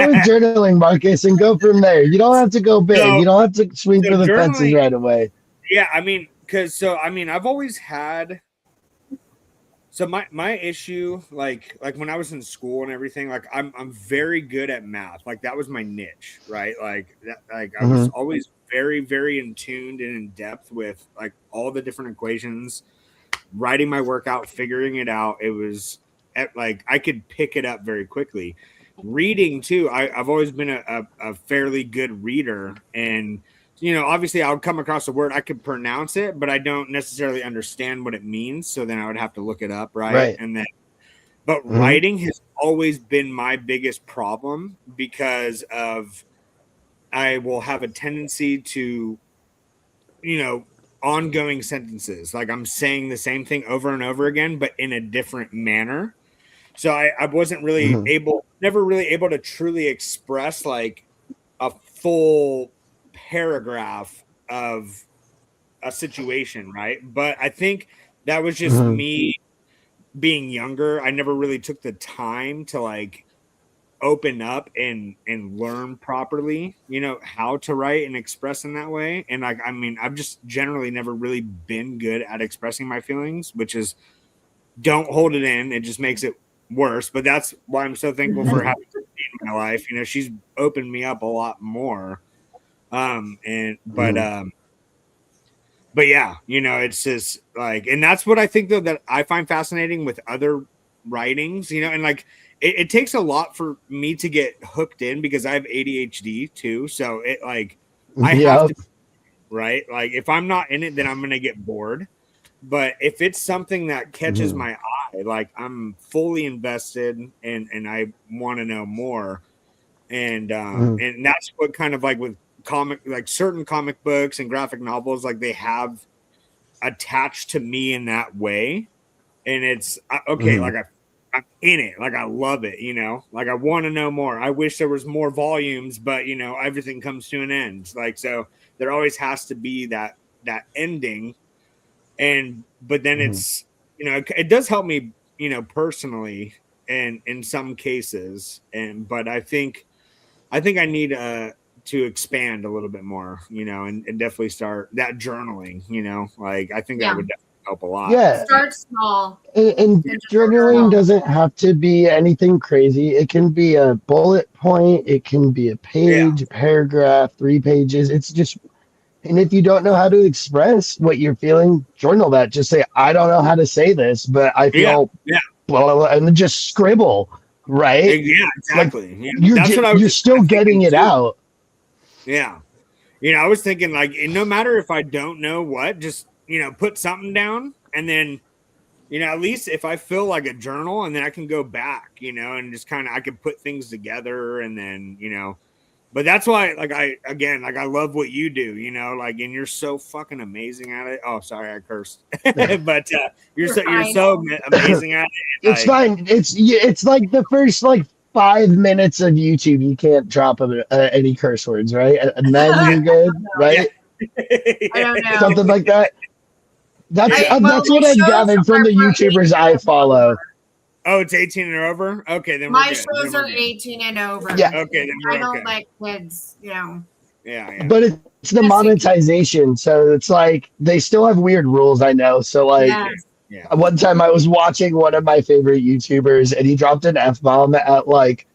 with journaling, Marcus, and go from there. You don't have to go big. So- You don't have to swing so for the fences journaling- right away. Yeah, I mean, I've always had. So my issue, like when I was in school and everything, like I'm very good at math. Like that was my niche, right? Like I was always very, very in tuned and in depth with like all the different equations, writing my work out, figuring it out. It was like I could pick it up very quickly. Reading too, I've always been a fairly good reader, and obviously I'll come across a word, I could pronounce it, but I don't necessarily understand what it means. So then I would have to look it up. Right. And then, but writing has always been my biggest problem because I will have a tendency to, ongoing sentences. Like I'm saying the same thing over and over again, but in a different manner. So I wasn't really never really able to truly express like a full paragraph of a situation, right? But I think that was just me being younger. I never really took the time to like open up and learn properly, how to write and express in that way. And like, I mean, I've just generally never really been good at expressing my feelings, which is don't hold it in. It just makes it worse. But that's why I'm so thankful for having her in my life. She's opened me up a lot more. But yeah, it's just like, and that's what I think though that I find fascinating with other writings, and like it takes a lot for me to get hooked in because I have ADHD too. So it like I have to, right? Like if I'm not in it, then I'm gonna get bored. But if it's something that catches my eye, like I'm fully invested and I want to know more. And and that's what kind of like with certain comic books and graphic novels, like they have attached to me in that way. And it's okay, like I'm in it, like I love it, like I want to know more. I wish there was more volumes, but everything comes to an end. Like so there always has to be that ending. But then it's it does help me personally and in some cases, but I think I need to expand a little bit more, and definitely start that journaling, like I think that would definitely help a lot. Yeah. Start small. And journaling doesn't have to be anything crazy. It can be a bullet point. It can be a page, a paragraph, 3 pages. It's just, and if you don't know how to express what you're feeling, journal that. Just say, I don't know how to say this, but I feel blah, blah, blah, and then just scribble, right? Yeah, exactly. Like, you're still getting it out. Yeah. I was thinking like, no matter if I don't know what, just, put something down and then, at least if I feel like a journal and then I can go back, and just kind of, I can put things together and then, but that's why, like, I love what you do, like, and you're so fucking amazing at it. Oh, sorry, I cursed, but you're so amazing at it. It's fine. It's like the first like 5 minutes of YouTube, you can't drop any curse words, right? And then you're good, right? I don't know. Something like that. That's what I've gathered from the YouTubers I follow. Oh, it's 18 and over? Okay, then my shows are 18 and over. Yeah. Okay, then I don't like kids, Yeah. But it's the monetization, so it's like they still have weird rules, I know. So like one time I was watching one of my favorite YouTubers and he dropped an F-bomb at like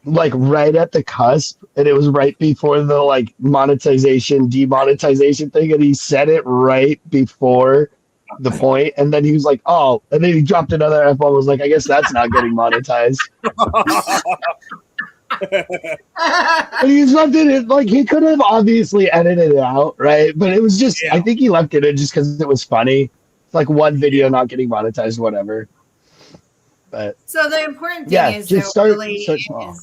right at the cusp, and it was right before the like monetization demonetization thing, and he said it right before the point, and then he was like, oh, and then he dropped another F-bomb. Was like, I guess that's not getting monetized. And he's left it like he could have obviously edited it out, right? But it was just I think he left it in just because it was funny. It's like one video not getting monetized, whatever. But so the important thing is just start small.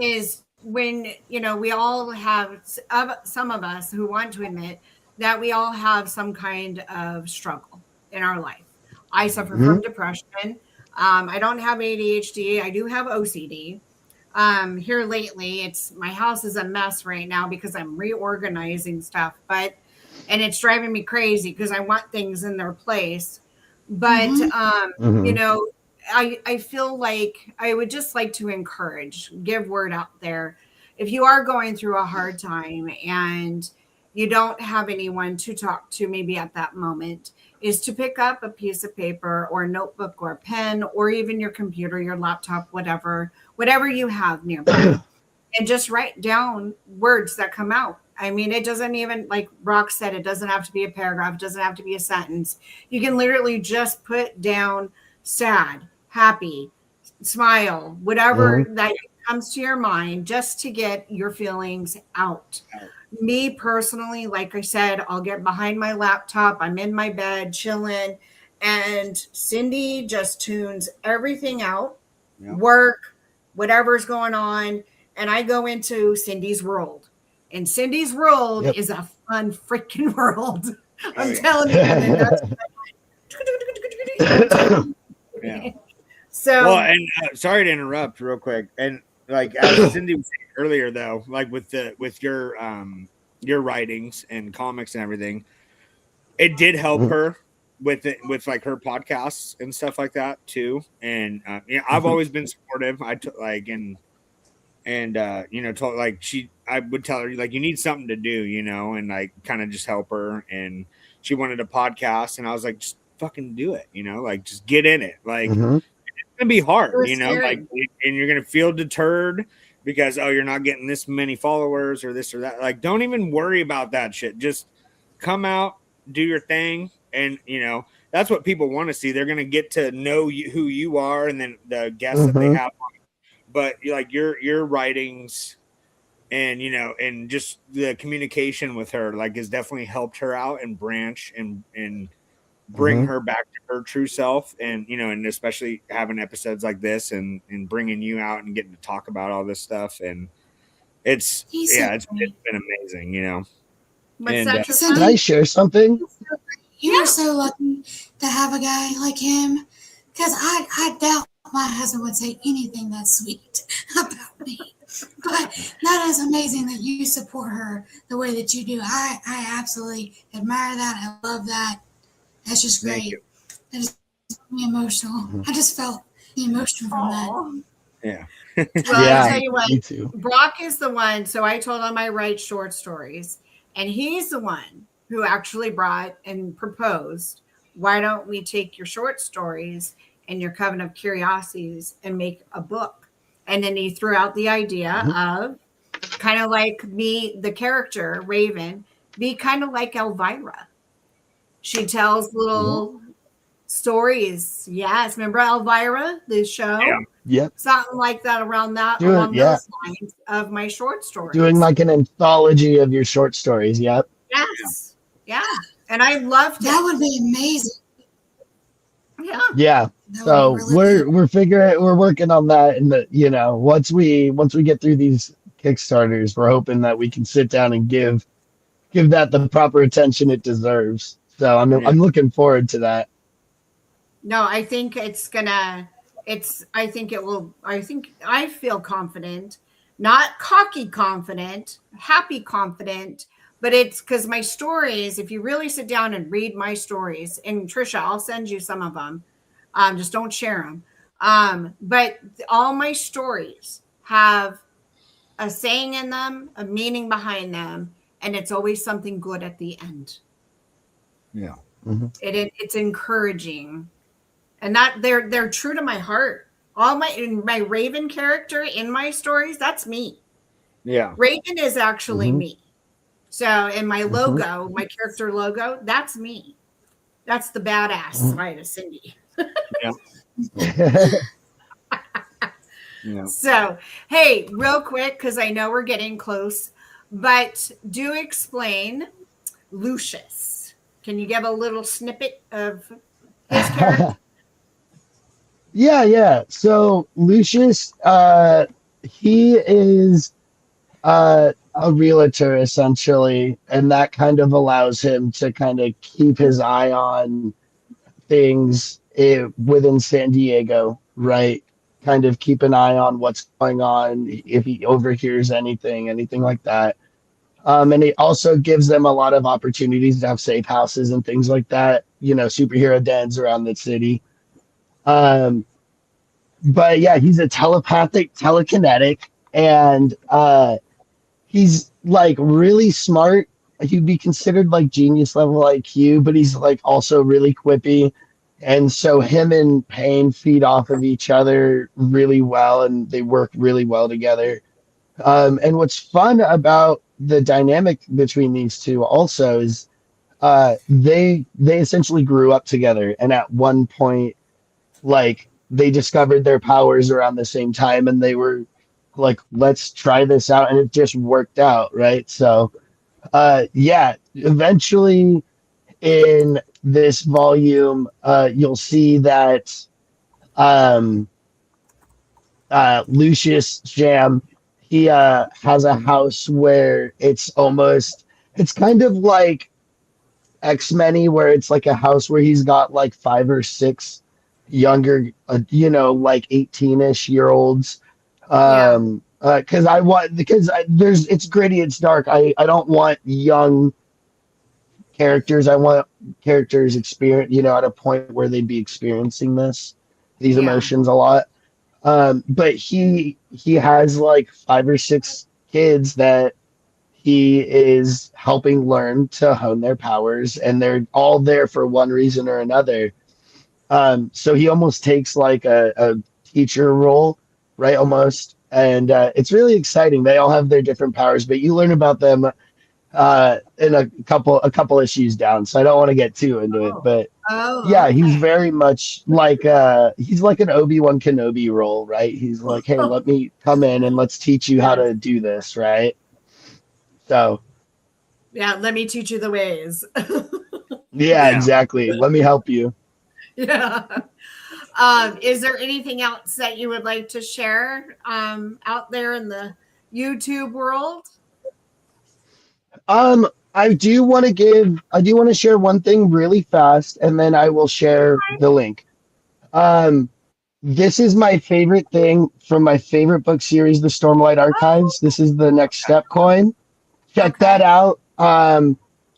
Is when we all have some of us who want to admit that we all have some kind of struggle in our life. I suffer from depression. I don't have ADHD. I do have OCD. Here lately, my house is a mess right now because I'm reorganizing stuff. But and it's driving me crazy because I want things in their place. But you know, I feel like I would just like to encourage, give word out there. If you are going through a hard time and you don't have anyone to talk to maybe at that moment, is to pick up a piece of paper or a notebook or a pen or even your computer, your laptop, whatever you have nearby, and just write down words that come out. I mean, it doesn't even, like Brock said, it doesn't have to be a paragraph. It doesn't have to be a sentence. You can literally just put down sad, happy, smile, whatever that comes to your mind, just to get your feelings out. Me personally, like I said, I'll get behind my laptop. I'm in my bed chilling, and Cindy just tunes everything out, work, whatever's going on, and I go into Cindy's world. And Cindy's world is a fun freaking world. I'm telling you. And that's So, well, and sorry to interrupt real quick. And like as Cindy was saying earlier, though, like with your writings and comics and everything, it did help her with it, with like her podcasts and stuff like that too. And I've always been supportive. I took like and you know, told like I would tell her like you need something to do, you know, and like kind of just help her. And she wanted a podcast, and I was like, just fucking do it, you know, like just get in it. Like it's gonna be hard, you know, like, and you're gonna feel deterred because you're not getting this many followers or this or that. Like, don't even worry about that shit. Just come out, do your thing, and you know that's what people want to see. They're gonna get to know who you are, and then the guests that they have. But like your writings and, you know, and just the communication with her, like has definitely helped her out and branch and bring her back to her true self. And, you know, and especially having episodes like this and bringing you out and getting to talk about all this stuff. And it's been amazing, you know. Can I share something? You're so lucky to have a guy like him, because I doubt my husband would say anything that's sweet about me. But that is amazing that you support her the way that you do. I absolutely admire that. I love that. That's just great. That just made me emotional. I just felt the emotion from that. Yeah. Well, I'll tell you what, me too. Brock is the one. So I told him I write short stories, and he's the one who actually brought and proposed, why don't we take your short stories and your Coven of Curiosities and make a book? And then he threw out the idea of kind of like me, the character Raven, be kind of like Elvira. She tells little stories. Yes, remember Elvira, the show? Yep. Something like that along those lines of my short stories. Doing like an anthology of your short stories. Yep. Yes. Yeah. And I loved it. That would be amazing. Yeah. Yeah. So we're working on that, and you know, once we get through these Kickstarters, we're hoping that we can sit down and give that the proper attention it deserves. So I'm looking forward to that. No, I think I feel confident, not cocky confident, happy confident, but it's because my stories, if you really sit down and read my stories, and Trisha, I'll send you some of them. Just don't share them. But all my stories have a saying in them, a meaning behind them, and it's always something good at the end. Yeah. It's encouraging. And that they're true to my heart. All my Raven character in my stories, that's me. Yeah. Raven is actually me. So in my logo, my character logo, that's me. That's the badass side of Cindy. So, hey, real quick, because I know we're getting close, but do explain Lucius. Can you give a little snippet of his character? Yeah. So Lucius, he is a realtor essentially, and that kind of allows him to kind of keep his eye on things within San Diego, right? Kind of keep an eye on what's going on, if he overhears anything like that. And it also gives them a lot of opportunities to have safe houses and things like that, superhero dens around the city. Um, but yeah, he's a telepathic, telekinetic, and he's like really smart. He'd be considered like genius level IQ, but he's like also really quippy. And so him and Payne feed off of each other really well, and they work really well together. And what's fun about the dynamic between these two also is they essentially grew up together, and at one point, like they discovered their powers around the same time, and they were like, let's try this out, and it just worked out, right? So yeah, eventually in this volume, you'll see that um Lucius Jam, he has a house where it's kind of like X-Men, where it's like a house where he's got like five or six younger, like 18-ish year olds. Yeah. There's it's gritty, it's dark. I don't want young characters. I want characters experience, at a point where they'd be experiencing these Yeah. emotions a lot. But he has like five or six kids that he is helping learn to hone their powers, and they're all there for one reason or another. So he almost takes like a teacher role, right? Almost. And it's really exciting. They all have their different powers, but you learn about them in a couple issues down. So I don't want to get too into it, but Oh, yeah, he's okay. very much like he's like an Obi-Wan Kenobi role, right? He's like, hey, let me come in and let's teach you how Yes. to do this, right? So Yeah, let me teach you the ways. yeah, Yeah. exactly. Let me help you. Yeah. Is there anything else that you would like to share out there in the YouTube world? I do want to share one thing really fast, and then I will share the link. Um, this is my favorite thing from my favorite book series, the Stormlight Archives. This is the Next Step coin. Check that Okay. out.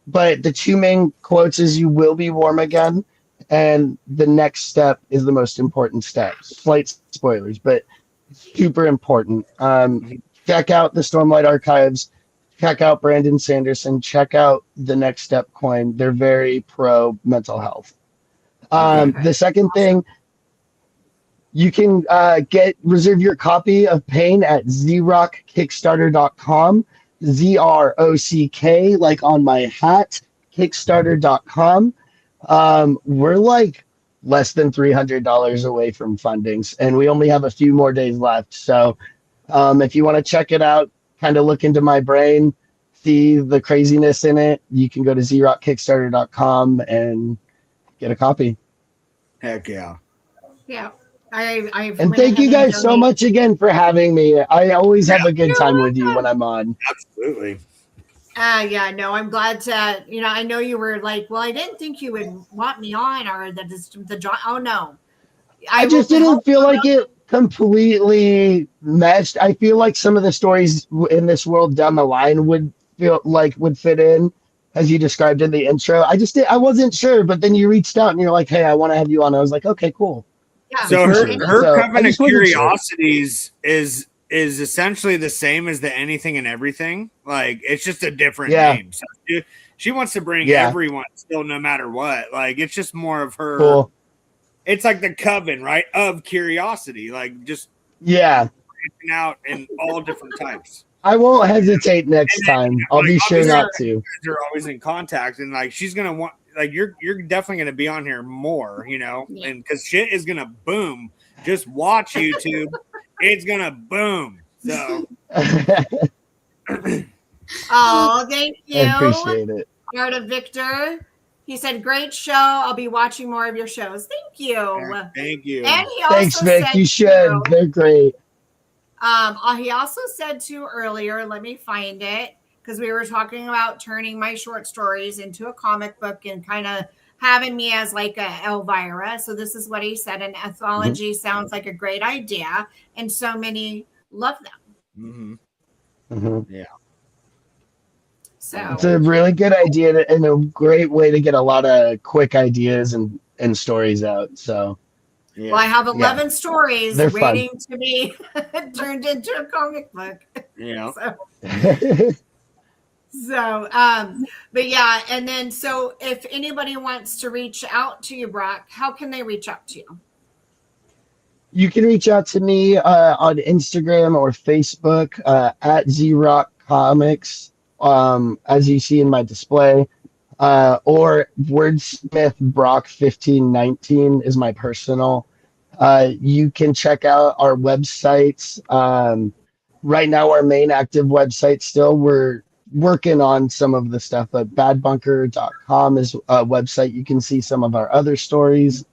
But the two main quotes is "You will be warm again," and the next step is the most important step. Slight spoilers, but super important. Check out the Stormlight Archives. Check out Brandon Sanderson. Check out the Next Step coin. They're very pro mental health. Okay. The second thing, you can reserve your copy of Payne at zrockkickstarter.com. ZROCK, like on my hat, kickstarter.com. We're like less than $300 away from fundings, and we only have a few more days left. So if you want to check it out, kind of look into my brain, see the craziness in it, you can go to zrockkickstarter.com and get a copy. Heck yeah. Yeah. I And went thank ahead you and guys so donated. much again for having me. I always have a good You're time with you when welcome. I'm on. Absolutely. Yeah, no, I'm glad to, I know you were like, well, I didn't think you would want me on or the job. Oh, no. I I will just didn't help feel like promote. it completely meshed. I feel like some of the stories in this world down the line would fit in as you described in the intro. I wasn't sure, but then you reached out and you're like, "Hey, I want to have you on." I was like, "Okay, cool." Yeah. I So her appreciate And it. her So I coven of just wasn't sure. curiosities is essentially the same as the anything and everything. Like it's just a different Yeah, name. So she wants to bring yeah, everyone still, no matter what. Like it's just more of her. cool. It's like the coven, right? Of curiosity, like just Yeah, reaching out in all different types. I won't hesitate And next then, time. I'll like be sure obviously, not sure. to. they're always in contact, and like she's gonna want, like you're definitely gonna be on here more, Yeah. and because shit is gonna boom. Just watch YouTube, it's gonna boom. So Oh, thank I you, appreciate it. Art of Victor. He said, great show. I'll be watching more of your shows. Thank you. thank you. And he Thanks, also Vic. said, You should. They're great. he also said too earlier, let me find it, because we were talking about turning my short stories into a comic book and kind of having me as like a Elvira. So this is what he said: an Mhm, anthology sounds like a great idea, and so many love them. Mm-hmm. mhm. Yeah. It's a really good idea and a great way to get a lot of quick ideas and stories out. So, Yeah. Well, I have 11 stories They're fun. waiting to be turned into a comic book. Yeah. But yeah, and then so if anybody wants to reach out to you, Brock, how can they reach out to you? You can reach out to me on Instagram or Facebook at ZRock Comics, as you see in my display, or Wordsmith Brock 1519 is my personal. You can check out our websites. Right now, our main active website still, we're working on some of the stuff, but badbunker.com is a website. You can see some of our other stories.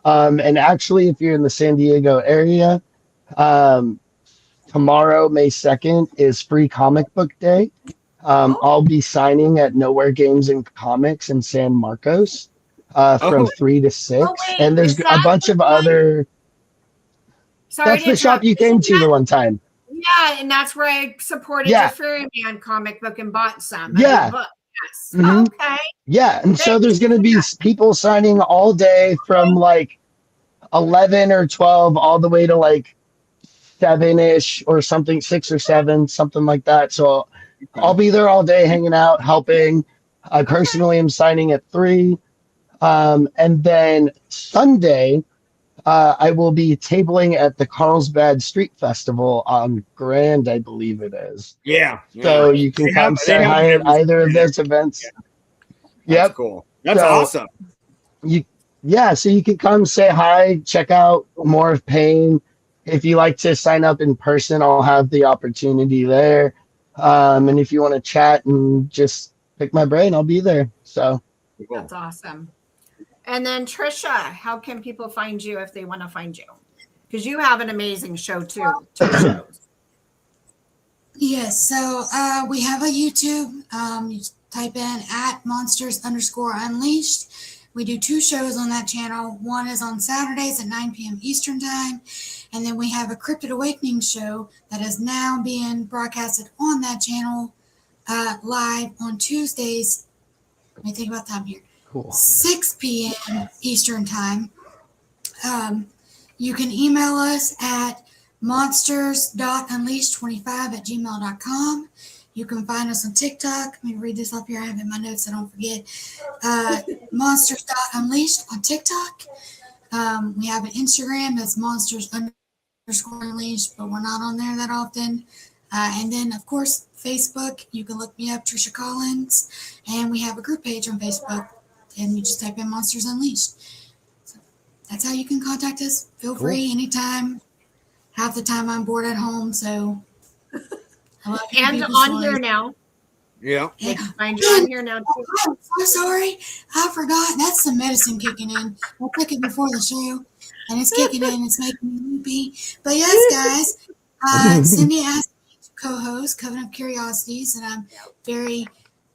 And actually, if you're in the San Diego area, tomorrow, May 2nd, is Free Comic Book Day. I'll be signing at Nowhere Games and Comics in San Marcos from 3 to 6. wait, and there's a bunch of other. Sorry, That's the shop you came to the one time. Yeah, and that's where I supported Yeah. your Ferryman comic book and bought some. Yeah. Book. Yes. Mhm. Okay. Yeah, and so there's going to be people signing all day from like 11 or 12 all the way to like 7-ish or something, 6 or 7, something like that. So I'll be there all day hanging out, helping. I personally am signing at 3. And then Sunday, I will be tabling at the Carlsbad Street Festival on Grand, I believe it is. Yeah. So you can come say hi at either of those events. That's cool. That's awesome. So you can come say hi, check out more of Payne. If you like to sign up in person, I'll have the opportunity there. And if you want to chat and just pick my brain, I'll be there. So That's awesome. And then Trisha, how can people find you if they want to find you? Because you have an amazing show too. 2 shows. Yes, so we have a YouTube. You type in at monsters_unleashed. We do 2 shows on that channel. One is on Saturdays at 9 p.m. Eastern time. And then we have a Cryptid Awakening show that is now being broadcasted on that channel live on Tuesdays. Let me think about time here. cool. 6 p.m. Eastern time. You can email us at monsters.unleashed25@gmail.com. You can find us on TikTok. Let me read this up here. I have it in my notes so I don't forget. Monsters.unleashed on TikTok. We have an Instagram that's monsters_unleashed, but we're not on there that often. And then, of course, Facebook. You can look me up, Trisha Collins. And we have a group page on Facebook. And you just type in Monsters Unleashed. So that's how you can contact us. Feel free anytime. Half the time I'm bored at home, so And on here now. Yeah. They can find you on here now too. I'm so sorry. I forgot. That's the medicine kicking in. I took it before the show, and it's kicking in. It's making me loopy. But yes, guys, Cindy asked me to co-host Coven of Curiosities, and I'm very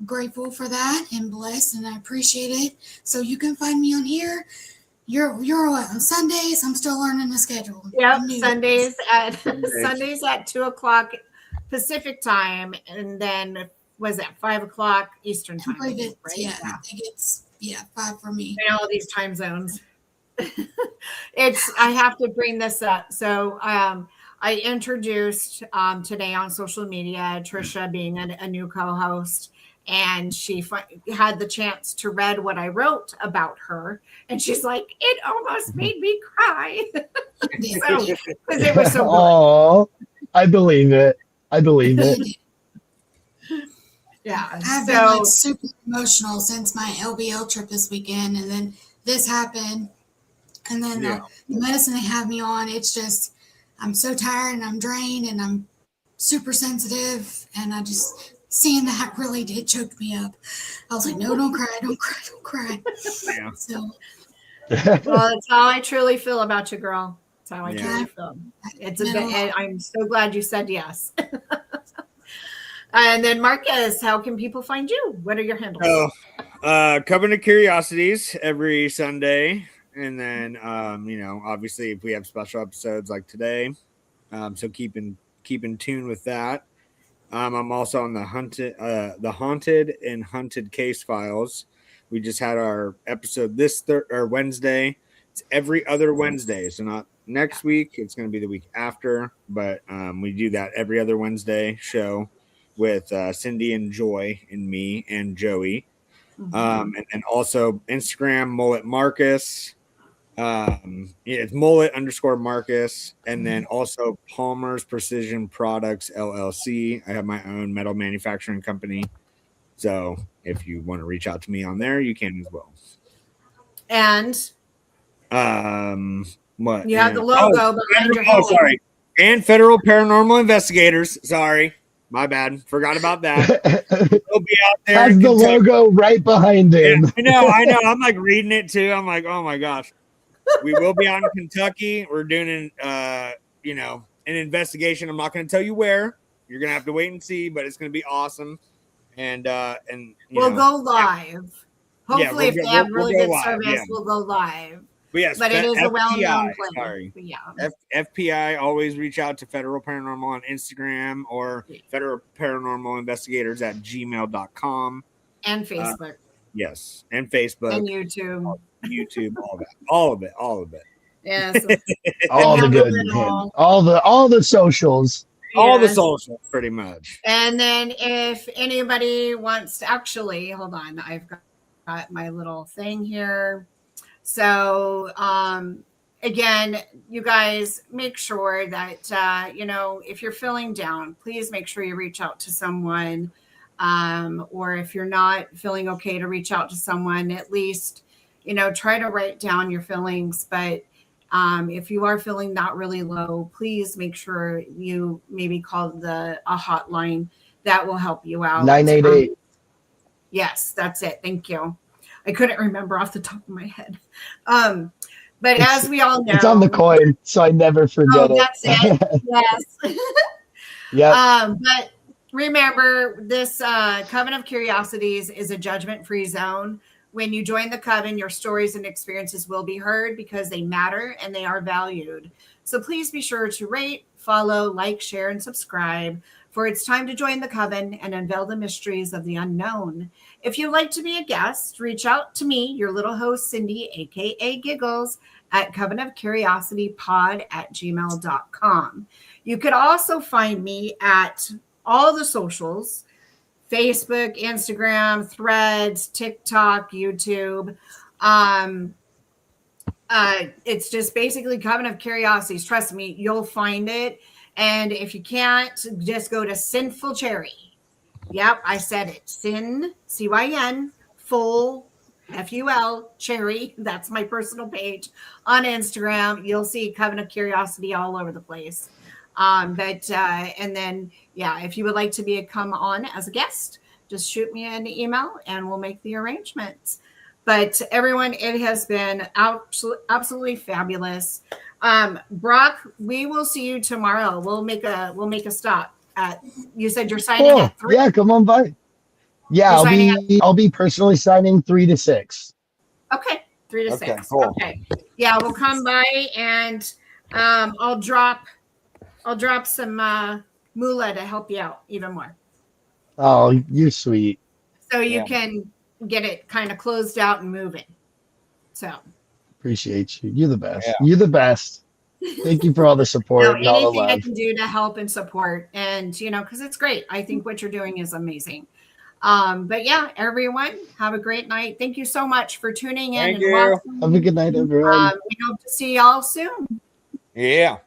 grateful for that and blessed, and I appreciate it. So you can find me on here. You're what, on Sundays? I'm still learning the schedule. Yep, Sundays at 2:00 Pacific time, and then was that 5:00 Eastern time? I think it's 5 for me. In all these time zones. I have to bring this up. So I introduced today on social media Trisha being a new co-host, and she had the chance to read what I wrote about her, and she's like, it almost made me cry. Because it was so good. Oh, I believe it. Yeah. I've been like super emotional since my LBL trip this weekend, and then this happened, and then the medicine they have me on, it's just, I'm so tired and I'm drained and I'm super sensitive, and I just, seeing that really did choke me up. I was like, no, don't cry. Yeah. So, well, it's how I truly feel about you, girl. It's how I truly feel. I'm so glad you said yes. And then Marcus, how can people find you? What are your handles? Coven of Curiosities every Sunday. And then, obviously if we have special episodes like today, so keep in tune with that. I'm also on the haunted and hunted case files. We just had our episode this Wednesday. It's every other Wednesday, so not next week. It's going to be the week after, but we do that every other Wednesday show with Cindy and Joy and me and Joey. And then also Instagram mullet Marcus. It's mullet _ Marcus, and then also Palmer's Precision Products LLC. I have my own metal manufacturing company, so if you want to reach out to me on there, you can as well. And what you have the logo behind your head. Sorry, and Federal Paranormal Investigators. Sorry, my bad, forgot about that. We'll be out there. Has the logo right behind him. Yeah, I know. I'm like reading it too. I'm like, oh my gosh. We will be out in Kentucky. We're doing an investigation. I'm not going to tell you where. You're going to have to wait and see, but it's going to be awesome. And we'll go live. Hopefully, if they have really good service, we'll go live. But yes, but it is a well-known place. Sorry. FPI, always reach out to Federal Paranormal on Instagram or Federal Paranormal Investigators at gmail.com. And Facebook. Yes, and Facebook. And YouTube. All of it. Yes. all the good, all the socials. All the socials, pretty much. And then if anybody wants to actually, hold on, I've got my little thing here. So, again, you guys make sure that, if you're feeling down, please make sure you reach out to someone. Or if you're not feeling okay to reach out to someone, at least, try to write down your feelings. But if you are feeling not really low, please make sure you maybe call a hotline that will help you out. 988. Yes, that's it. Thank you. I couldn't remember off the top of my head. But as we all know, it's on the coin, so I never forget it. That's it. Yes. Yeah. But remember, this Coven of Curiosities is a judgment-free zone. When you join the coven, your stories and experiences will be heard because they matter and they are valued. So please be sure to rate, follow, like, share, and subscribe. For it's time to join the coven and unveil the mysteries of the unknown. If you'd like to be a guest, reach out to me, your little host, Cindy, aka Giggles, at covenofcuriositypod@gmail.com. You could also find me at all the socials: Facebook, Instagram, Threads, TikTok, YouTube. It's just basically Coven of Curiosities. Trust me, you'll find it. And if you can't, just go to Sinful Cherry. Yep, I said it. Sin, CYN, full, FUL, Cherry. That's my personal page on Instagram. You'll see Coven of Curiosity all over the place. And then, if you would like to come on as a guest, just shoot me an email and we'll make the arrangements. But everyone, it has been absolutely fabulous. Brock, we will see you tomorrow. We'll make a stop at. You said you're signing at 3. Yeah, come on by. Yeah, I'll be personally signing 3 to 6. Okay, 3 to 6. Cool. Okay, yeah, we'll come by and I'll drop some moolah to help you out even more. Oh, you're sweet. So you can get it kind of closed out and moving. So appreciate you. You're the best. Yeah. You're the best. Thank you for all the support and all the anything love. I can do to help and support, and because it's great. I think what you're doing is amazing. But yeah, everyone, have a great night. Thank you so much for tuning in. Thank you. Have a good night, everyone. We hope to see y'all soon. Yeah.